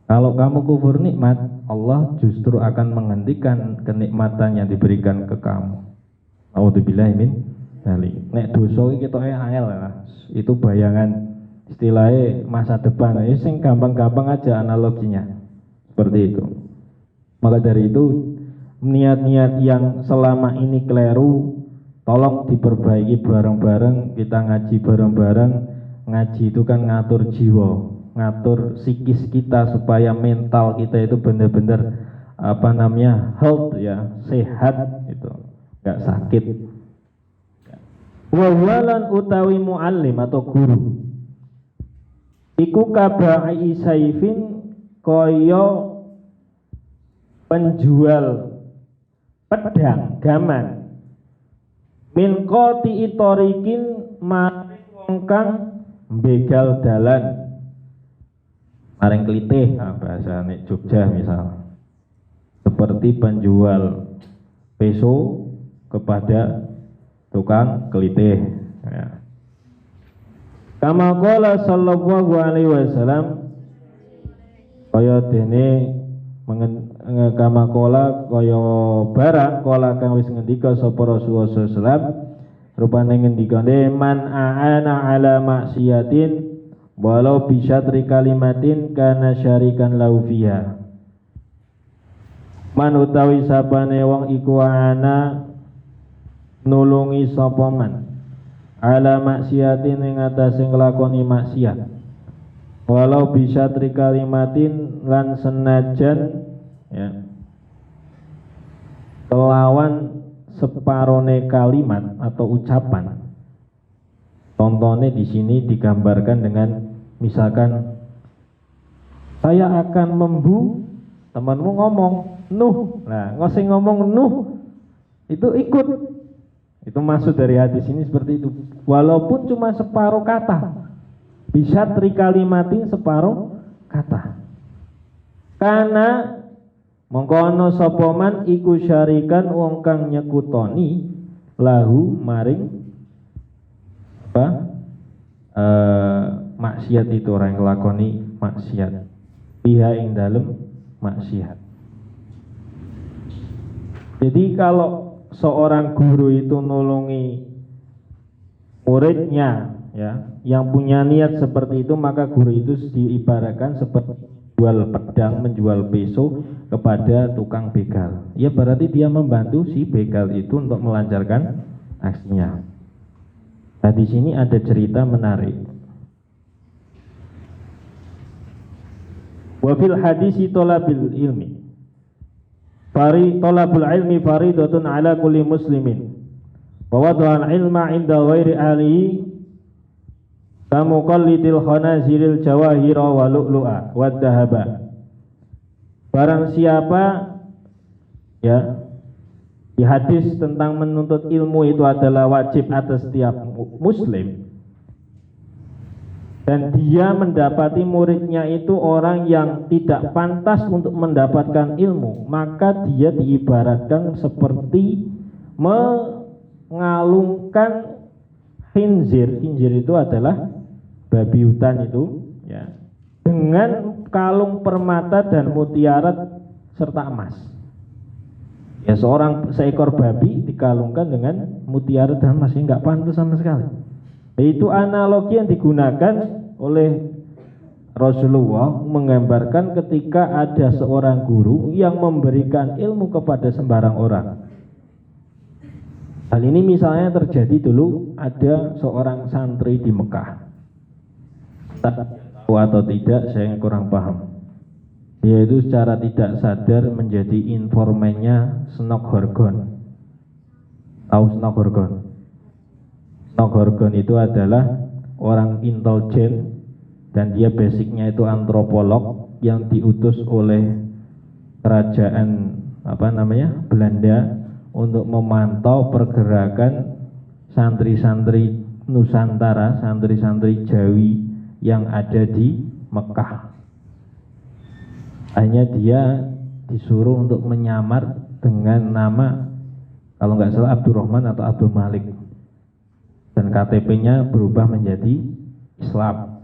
Kalau kamu kufur nikmat, Allah justru akan menghentikan kenikmatan yang diberikan ke kamu. A'udzubillahi min dzalik. Nek dosa iki ketoke angel lah. Itu bayangan istilahnya masa depan. Sing gampang-gampang aja analoginya. Seperti itu. Maka dari itu niat-niat yang selama ini keliru tolong diperbaiki bareng-bareng, kita ngaji bareng-bareng. Ngaji itu kan ngatur jiwa, ngatur psikis kita supaya mental kita itu benar-benar health ya, sehat itu, enggak sakit. Wawalan utawi muallim atau guru iku kabai saifin koyo penjual pedang gaman min qati itorikin maring wong kang begal dalan maring klitih, bahasa nek Jogja misal, seperti penjual peso kepada tukang klitih ya. Kama qala sallallahu alaihi wasallam, kaya dene kama qala kaya barang qala kang wis ngendika sapa Rasulullah sallallahu alaihi wasallam rupane ngendikane man aana ala maksiatin walau bisyatri kalimatin kana syarikan lau fiha. Man utawi sapane wong iku ana nulungi sapa man ala maksiatin ing atase nglakoni maksiat walau bisyatri kalimatin lan senajan ya kelawan separone kalimat atau ucapan. Contohnya di sini digambarkan dengan misalkan saya akan membu, temanmu ngomong Nuh, nah ngoseng ngomong Nuh itu ikut, itu maksud dari hadis ini seperti itu. Walaupun cuma separuh kata, bisa trikalimatin separuh kata. Karena mongkono sopoman iku syarikan wong kang nyekutoni lahu maring maksiat itu, orang yang nglakoni maksiat biha ing dalem maksiat. Jadi kalau seorang guru itu nolongi muridnya ya yang punya niat seperti itu, maka guru itu diibaratkan seperti menjual pedang, menjual peso kepada tukang begal. Ya berarti dia membantu si begal itu untuk melancarkan aksinya. Nah di sini ada cerita menarik. Wa fil hadisi talabil ilmi. Talabul ilmi faridatun ala kulli muslimin. Wa wada'al ilma inda ghairi ahlihi kamuqallidil khanaziril jawahira wa lu'lu'a wa dhahaba. Barang siapa ya di hadis tentang menuntut ilmu itu adalah wajib atas setiap muslim, dan dia mendapati muridnya itu orang yang tidak pantas untuk mendapatkan ilmu, maka dia diibaratkan seperti mengalungkan khinzir. Khinzir itu adalah babi hutan itu ya, dengan kalung permata dan mutiara serta emas. Ya seekor babi dikalungkan dengan mutiara dan masih nggak pantas sama sekali. Itu analogi yang digunakan oleh Rasulullah menggambarkan ketika ada seorang guru yang memberikan ilmu kepada sembarang orang. Hal ini misalnya terjadi dulu ada seorang santri di Mekah. Tahu atau tidak saya kurang paham. Dia itu secara tidak sadar menjadi informannya Snok Horgon. Tahu Snok Horgon? Snok Horgon itu adalah orang intelijen dan dia basicnya itu antropolog yang diutus oleh kerajaan Belanda untuk memantau pergerakan santri-santri Nusantara, santri-santri Jawi yang ada di Mekah. Hanya dia disuruh untuk menyamar dengan nama, kalau nggak salah Abdurrahman atau Abdul Malik, dan KTP-nya berubah menjadi Islam,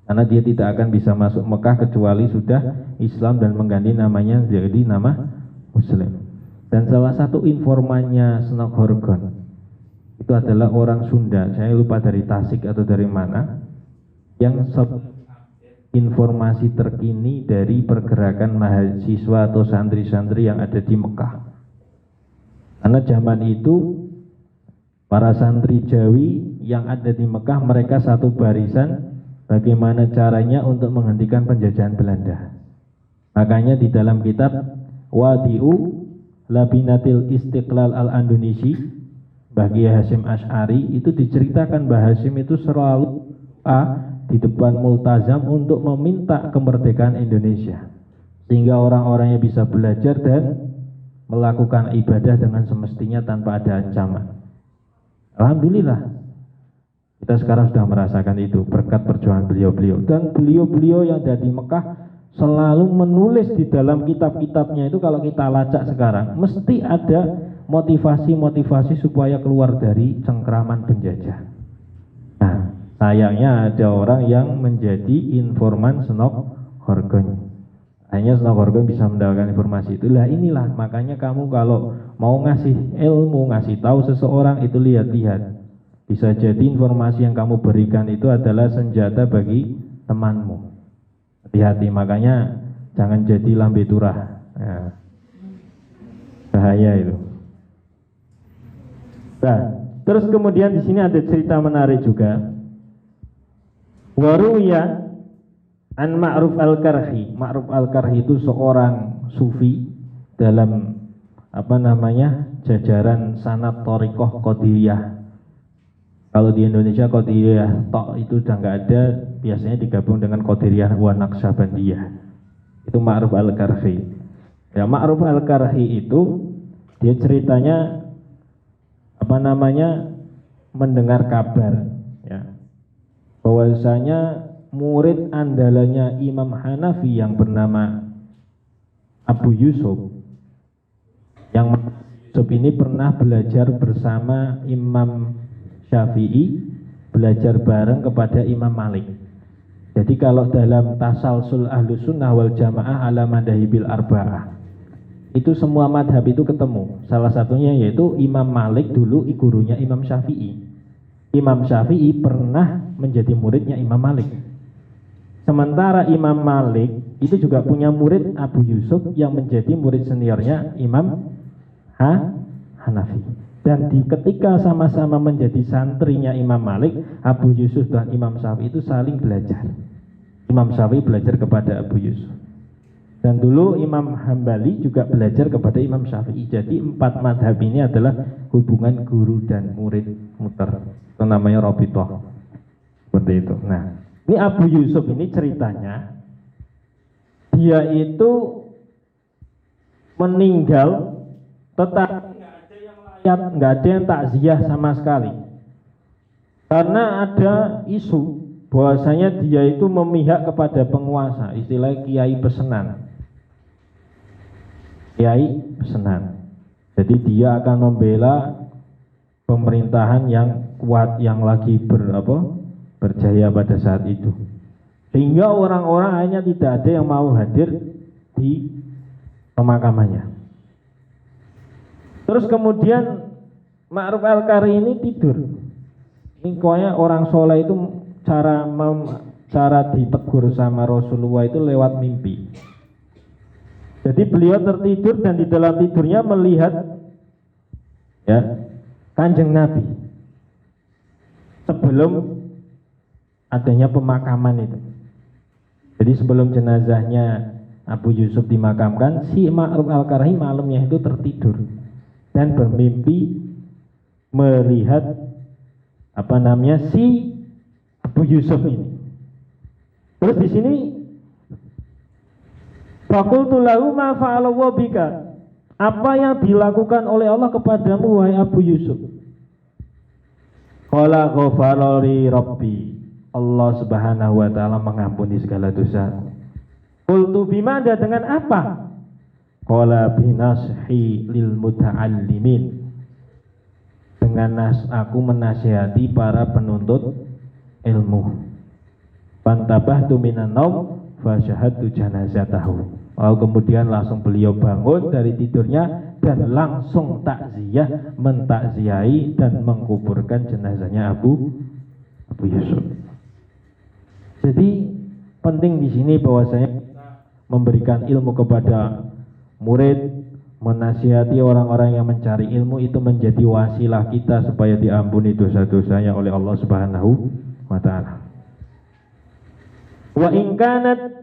karena dia tidak akan bisa masuk Mekah kecuali sudah Islam dan mengganti namanya jadi nama Muslim. Dan salah satu informannya Snok Horgon itu adalah orang Sunda, saya lupa dari Tasik atau dari mana, yang informasi terkini dari pergerakan mahasiswa atau santri-santri yang ada di Mekah. Karena zaman itu para santri Jawi yang ada di Mekah, mereka satu barisan bagaimana caranya untuk menghentikan penjajahan Belanda. Makanya di dalam kitab Wadi'u Labinatil Istiqlal Al-Indonesi bagi Hasyim Asy'ari itu diceritakan bahwa Hasyim itu selalu di depan multazam untuk meminta kemerdekaan Indonesia, sehingga orang-orangnya bisa belajar dan melakukan ibadah dengan semestinya tanpa ada ancaman. Alhamdulillah kita sekarang sudah merasakan itu berkat perjuangan beliau-beliau. Dan beliau-beliau yang ada di Mekah selalu menulis di dalam kitab-kitabnya itu, kalau kita lacak sekarang mesti ada motivasi-motivasi supaya keluar dari cengkraman penjajah. Nah, sayangnya ada orang yang menjadi informan Snok Horgon. Hanya Snok Horgon bisa mendapatkan informasi itu. Lah inilah makanya kamu kalau mau ngasih ilmu, ngasih tahu seseorang itu lihat-lihat. Bisa jadi informasi yang kamu berikan itu adalah senjata bagi temanmu. Hati-hati, makanya jangan jadi lambe turah. Ya. Bahaya itu. Nah, terus kemudian di sini ada cerita menarik juga. Waruya an Ma'ruf Al-Karhi. Ma'ruf Al-Karhi itu seorang sufi dalam jajaran sanad thariqah Qadiriyah. Kalau di Indonesia Qadiriyah tok itu udah nggak ada, biasanya digabung dengan Qadiriyah wa Naqsyabandiyah. Itu Ma'ruf Al-Karhi. Ya, Ma'ruf Al-Karhi itu dia ceritanya mendengar kabar ya, bahwasanya murid andalannya Imam Hanafi yang bernama Abu Yusuf, yang Yusuf ini pernah belajar bersama Imam Syafi'i, belajar bareng kepada Imam Malik. Jadi kalau dalam tasalsul Ahlus Sunnah wal Jamaah ala madhahibil arba'ah, itu semua madhab itu ketemu. Salah satunya yaitu Imam Malik dulu gurunya Imam Syafi'i. Imam Syafi'i pernah menjadi muridnya Imam Malik. Sementara Imam Malik itu juga punya murid Abu Yusuf yang menjadi murid seniornya Imam Hanafi. Dan ketika sama-sama menjadi santrinya Imam Malik, Abu Yusuf dan Imam Syafi'i itu saling belajar. Imam Syafi'i belajar kepada Abu Yusuf. Dan dulu Imam Hambali juga belajar kepada Imam Syafi'i. Jadi 4 madhab ini adalah hubungan guru dan murid muter. Itu namanya Rabithah. Seperti itu. Nah, ini Abu Yusuf ini ceritanya, dia itu meninggal tetapi nggak ada yang takziah sama sekali, karena ada isu bahwasanya dia itu memihak kepada penguasa, istilah kiai pesenan. Kiai pesenan. Jadi dia akan membela pemerintahan yang kuat yang lagi berjaya pada saat itu. Sehingga orang-orang hanya tidak ada yang mau hadir di pemakamannya. Terus kemudian Ma'ruf Al-Qari ini tidur. Ini pokoknya orang soleh itu cara ditegur sama Rasulullah itu lewat mimpi. Jadi beliau tertidur dan di dalam tidurnya melihat ya Kanjeng Nabi sebelum adanya pemakaman itu. Jadi sebelum jenazahnya Abu Yusuf dimakamkan, si Ma'ruf Al-Qari malamnya itu tertidur dan bermimpi melihat si Abu Yusuf ini. Terus di sini faqultu lahu ma fa'alallahu bika. Apa yang dilakukan oleh Allah kepadamu wahai Abu Yusuf? Qala ghafara li rabbi. Allah Subhanahu wa taala mengampuni segala dosa. Qultu bimada, dengan apa? Qala binashi lil muta'allimin. Dengan aku menasihati para penuntut ilmu. Fantabahtu minan naum fa syahadtu janazatahu. Lalu kemudian langsung beliau bangun dari tidurnya dan langsung takziah, mentakziahi dan menguburkan jenazahnya Abu Yusuf. Jadi penting di sini bahwasanya memberikan ilmu kepada murid, menasihati orang-orang yang mencari ilmu itu menjadi wasilah kita supaya diampuni dosa-dosanya oleh Allah Subhanahu wa taala. Wa in kanat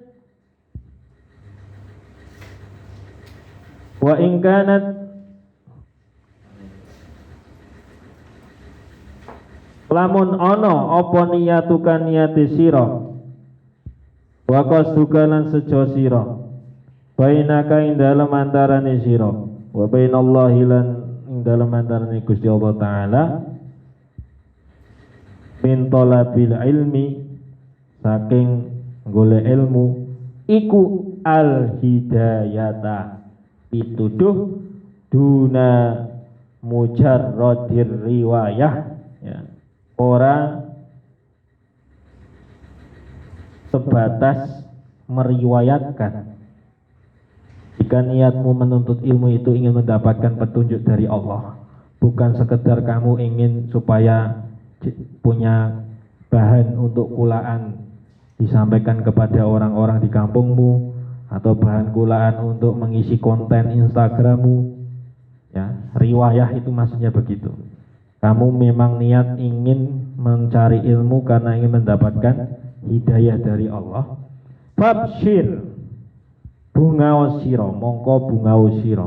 lamun ono apa niyatukan niyati sira wa qasduka lan sejo sira bainaka ing dalem antarane sira wa bainallahi lan ing dalem antarane Gusti Allah taala min talabil ilmi, saking golek ilmu iku al hidayata pituduh duna mujarradir riwayah ya, ora sebatas meriwayatkan. Jika niatmu menuntut ilmu itu ingin mendapatkan petunjuk dari Allah, bukan sekedar kamu ingin supaya punya bahan untuk kulaan disampaikan kepada orang-orang di kampungmu, atau bahan kulaan untuk mengisi konten Instagrammu ya, riwayah itu maksudnya begitu. Kamu memang niat ingin mencari ilmu karena ingin mendapatkan hidayah dari Allah, fabshir bunga sira, mongko bunga sira.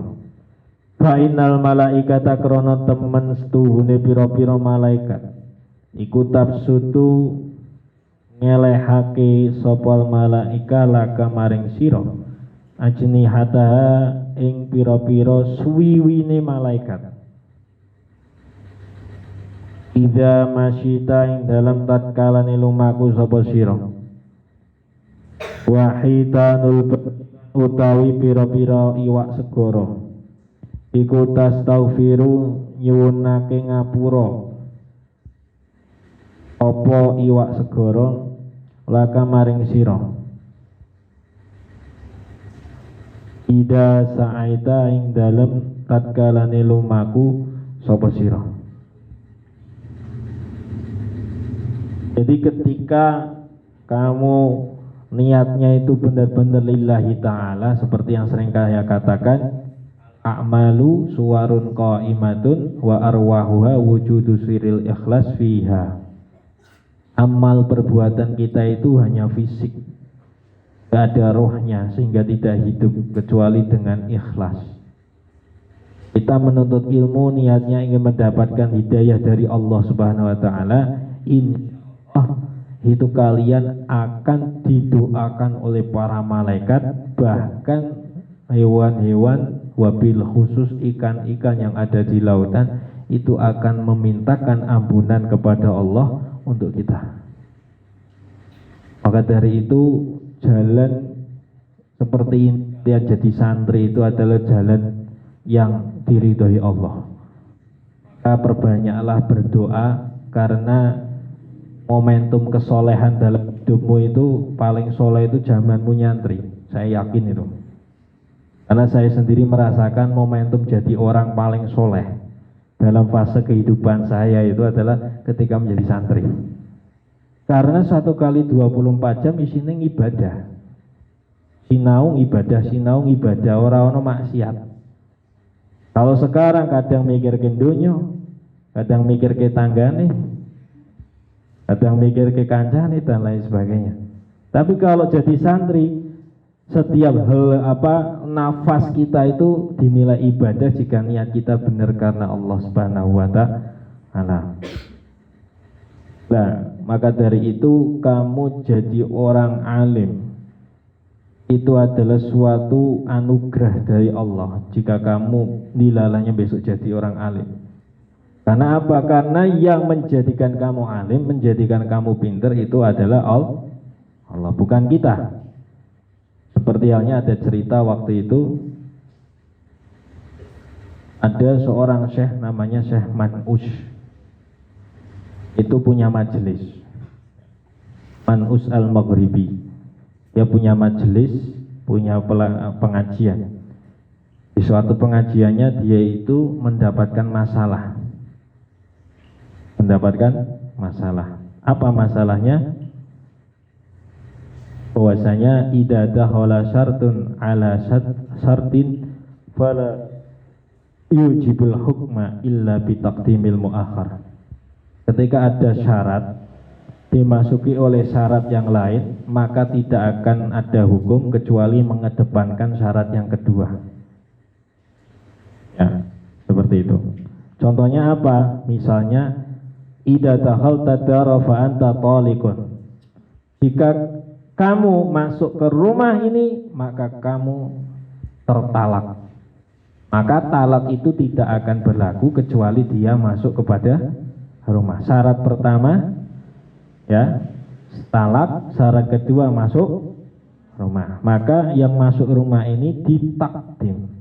Fa innal malaikata krana temen setuhune pira-pira malaikat iku tafsutu ngelehake sopal malaika laka maring sira ajnihataha ing pira-pira suwiwine malaikat. Idza masyita ing dalam tatkalane lumaku sapa sira wahitanul utawi pira-pira iwak segara iku tastaghfiru nyuwunake ngapura apa iwak segara laka maring sira ida sa'aita ing dalem tatkalane lumaku sapa sira. Jadi ketika kamu niatnya itu benar-benar lillahi ta'ala, seperti yang sering saya katakan, a'malu suwarun qa'imatun wa arwahuha wujudu siril ikhlas fiha. Amal perbuatan kita itu hanya fisik, gak ada rohnya, sehingga tidak hidup kecuali dengan ikhlas. Kita menuntut ilmu niatnya ingin mendapatkan hidayah dari Allah Subhanahu wa taala, itu kalian akan didoakan oleh para malaikat, bahkan hewan-hewan, wabil khusus ikan-ikan yang ada di lautan itu akan memintakan ampunan kepada Allah untuk kita. Maka dari itu jalan seperti ini yang jadi santri itu adalah jalan yang diridhoi Allah. Maka perbanyaklah berdoa, karena momentum kesolehan dalam hidupmu itu paling soleh itu zamanmu nyantri. Saya yakin itu. Karena saya sendiri merasakan momentum jadi orang paling soleh dalam fase kehidupan saya itu adalah ketika menjadi santri. Karena 1 kali 24 jam isinya ibadah. Sinaung ibadah, orang maksiat. Kalau sekarang kadang mikir ke dunia, kadang mikir ke tanggane, kadang mikir ke kancane dan lain sebagainya. Tapi kalau jadi santri, setiap nafas kita itu dinilai ibadah jika niat kita benar karena Allah Subhanahu wa taala. Nah, maka dari itu kamu jadi orang alim itu adalah suatu anugerah dari Allah jika kamu dilalanya besok jadi orang alim. Karena apa? Karena yang menjadikan kamu alim, menjadikan kamu pintar itu adalah Allah, bukan kita. Seperti halnya ada cerita waktu itu ada seorang syekh namanya Syekh Man'us. Itu punya majelis Man'us al-Maghribi. Dia punya majelis, punya pengajian. Di suatu pengajiannya dia itu mendapatkan masalah. Apa masalahnya? Bahwasanya idza dakhala syartun ala syartin fala yujibul hukma illa bitaqdimil muakhar. Ketika ada syarat dimasuki oleh syarat yang lain, maka tidak akan ada hukum kecuali mengedepankan syarat yang kedua. Ya, seperti itu. Contohnya apa? Misalnya idza dakhalta dara fa anta taliqun. Jika kamu masuk ke rumah ini, maka kamu tertalak. Maka talak itu tidak akan berlaku kecuali dia masuk kepada rumah. Syarat pertama ya talak, syarat kedua masuk rumah. Maka yang masuk rumah ini ditakdim.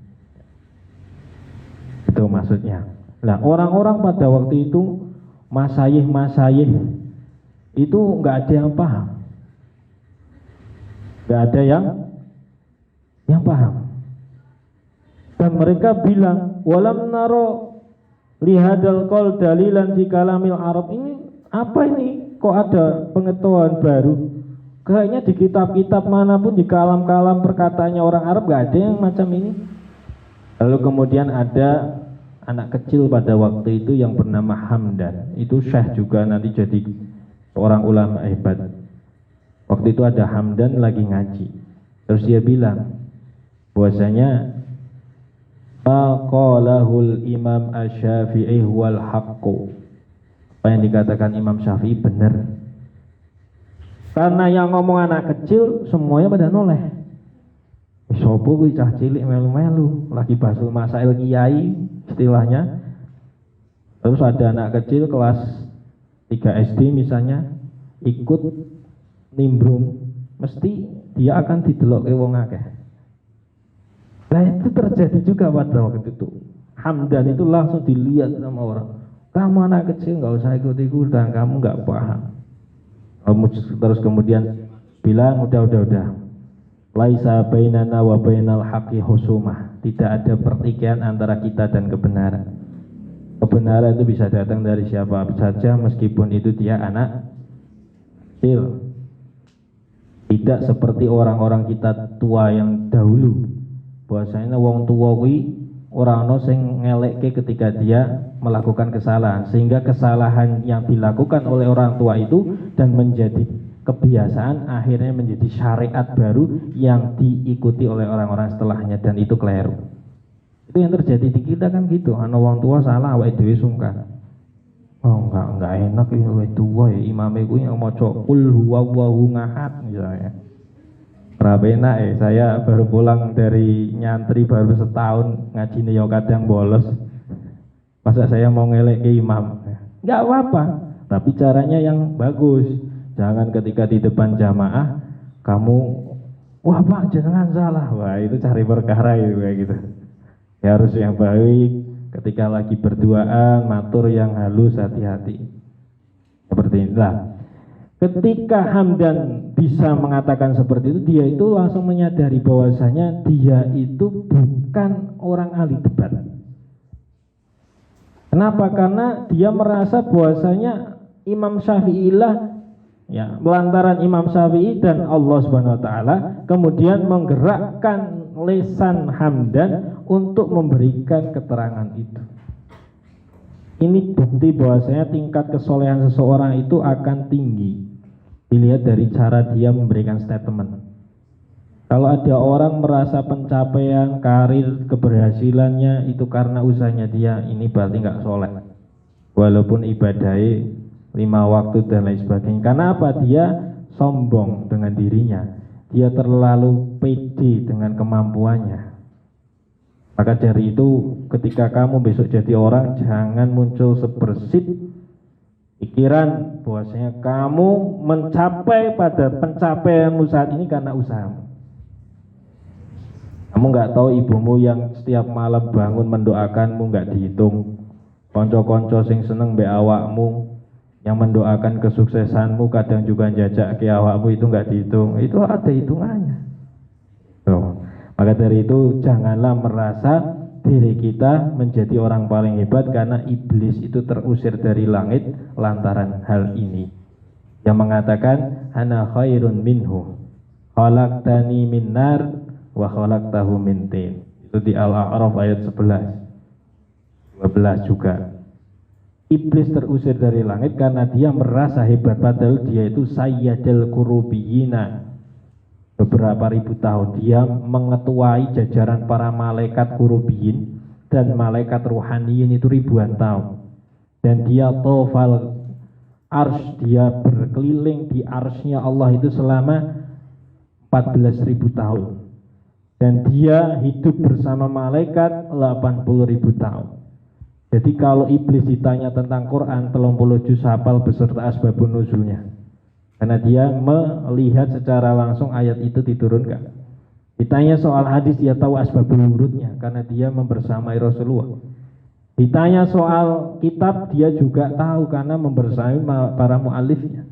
Itu maksudnya. Nah, orang-orang pada waktu itu masayih itu nggak ada yang paham. Nggak ada yang paham. Dan mereka bilang, walam naro lihadal qol dalilan fi kalamil Arab. Ini apa ini? Kok ada pengetahuan baru? Kayaknya di kitab-kitab manapun, di kalam-kalam perkataannya orang Arab gak ada yang macam ini. Lalu kemudian ada anak kecil pada waktu itu yang bernama Hamdan. Itu syekh juga, nanti jadi orang ulama hebat. Waktu itu ada Hamdan lagi ngaji. Terus dia bilang bahwasanya maqalahul Imam Asy-Syafi'i wal haqqu. Apa yang dikatakan Imam Syafi'i benar. Karena yang ngomong anak kecil semuanya pada noleh. Sopo kuwi cah cilik melu-melu lagi basul masail kiai istilahnya. Terus ada anak kecil kelas 3 SD misalnya ikut nimbrung, mesti dia akan didelokke wong akeh. Nah, itu terjadi juga pada waktu itu. Hamdan itu langsung dilihat sama orang. Kamu anak kecil nggak usah ikut-ikut dan kamu nggak paham. Terus kemudian bilang udah. Laisa bainana wa bainal haqqi husumah. Tidak ada pertikaian antara kita dan kebenaran. Kebenaran itu bisa datang dari siapa saja meskipun itu dia anak kecil. Tidak seperti orang-orang kita tua yang dahulu. Bahwasanya wong tua kuwi ora ana sing ngelekke ketika dia melakukan kesalahan, sehingga kesalahan yang dilakukan oleh orang tua itu dan menjadi kebiasaan akhirnya menjadi syariat baru yang diikuti oleh orang-orang setelahnya, dan itu keliru. Itu yang terjadi di kita kan gitu. Ana wong tua salah awake dhewe sungkan. Oh enggak enak ini wong tua ya, imame kuwi yang maca qul huwallahu ahad misalnya. Rabena saya baru pulang dari nyantri baru setahun, ngajine yo kadang bolos. Masa saya mau ngelek ke imam? Enggak apa-apa, tapi caranya yang bagus. Jangan ketika di depan jamaah kamu, wah Pak jangan salah, wah itu cari perkara itu kayak gitu. Ya harus yang baik. Ketika lagi berduaan, matur yang halus, hati-hati. Seperti inilah. Ketika Hamdan bisa mengatakan seperti itu, dia itu langsung menyadari bahwasanya dia itu bukan orang ahli debat. Kenapa? Karena dia merasa bahwasanya Imam Syafi'i lah, ya, lantaran Imam Syafi'i dan Allah Subhanahu wa taala kemudian menggerakkan lisan Hamdan untuk memberikan keterangan itu. Ini bukti bahwasanya tingkat kesolehan seseorang itu akan tinggi. Dilihat dari cara dia memberikan statement. Kalau ada orang merasa pencapaian karir keberhasilannya itu karena usahanya dia, ini berarti nggak soleh. Walaupun ibadahnya 5 waktu dan lain sebagainya. Karena apa? Dia sombong dengan dirinya. Dia terlalu pede dengan kemampuannya. Maka dari itu ketika kamu besok jadi orang, jangan muncul sebersit pikiran bahwasanya kamu mencapai pada pencapaianmu saat ini karena usahamu. Kamu nggak tahu ibumu yang setiap malam bangun mendoakanmu nggak dihitung. Konco-konco sing seneng mbek awakmu yang mendoakan kesuksesanmu kadang juga jajak ke awakmu itu nggak dihitung. Itu ada hitungannya. Tuh. Maka dari itu janganlah merasa diri kita menjadi orang paling hebat karena iblis itu terusir dari langit lantaran hal ini. Yang mengatakan ana khairun minhu khalaqtani min nar wa khalaqtahu min tin. Itu di Al-A'raf ayat 11. 12 juga. Iblis terusir dari langit karena dia merasa hebat padahal dia itu sayyidul qurubiyina. Beberapa ribu tahun dia mengetuai jajaran para malaikat kurubiyin dan malaikat ruhaniyin itu ribuan tahun. Dan dia tofal ars, dia berkeliling di arsnya Allah itu selama 14.000 tahun. Dan dia hidup bersama malaikat 80.000 tahun. Jadi kalau iblis ditanya tentang Quran 30 juz hafal beserta asbabun nuzulnya. Karena dia melihat secara langsung ayat itu diturunkan. Ditanya soal hadis dia tahu asbabul wurudnya karena dia membersamai Rasulullah. Ditanya soal kitab dia juga tahu karena membersamai para muallifnya.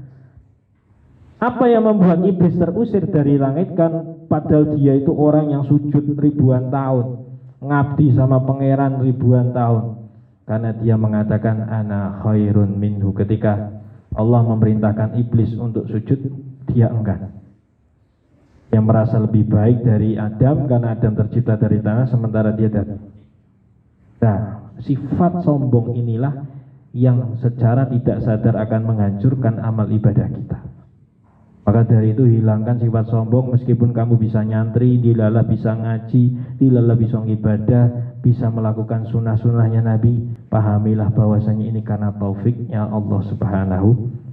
Apa yang membuat iblis terusir dari langit kan padahal dia itu orang yang sujud ribuan tahun, ngabdi sama pangeran ribuan tahun. Karena dia mengatakan ana khairun minhu. Ketika Allah memerintahkan iblis untuk sujud, dia enggan. Yang merasa lebih baik dari Adam karena Adam tercipta dari tanah sementara dia dari. Nah, sifat sombong inilah yang secara tidak sadar akan menghancurkan amal ibadah kita. Maka dari itu hilangkan sifat sombong. Meskipun kamu bisa nyantri, dilalah bisa ngaji, dilalah bisa ibadah, bisa melakukan sunnah-sunnahnya Nabi, pahamilah bahwasanya ini karena taufiknya Allah Subhanahu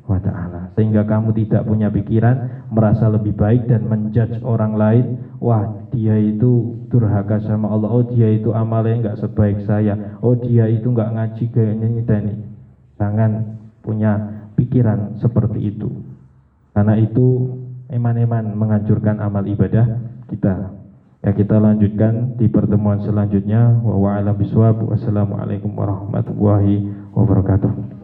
wa ta'ala. Sehingga kamu tidak punya pikiran merasa lebih baik dan menjudge orang lain. Wah, dia itu durhaka sama Allah. Oh, dia itu amalnya nggak sebaik saya. Oh, dia itu nggak ngaji kayak ini dan ini. Jangan punya pikiran seperti itu. Karena itu eman-eman menghancurkan amal ibadah kita. Ya, kita lanjutkan di pertemuan selanjutnya. Wa a'lam bishawab. Wassalamualaikum warahmatullahi wabarakatuh.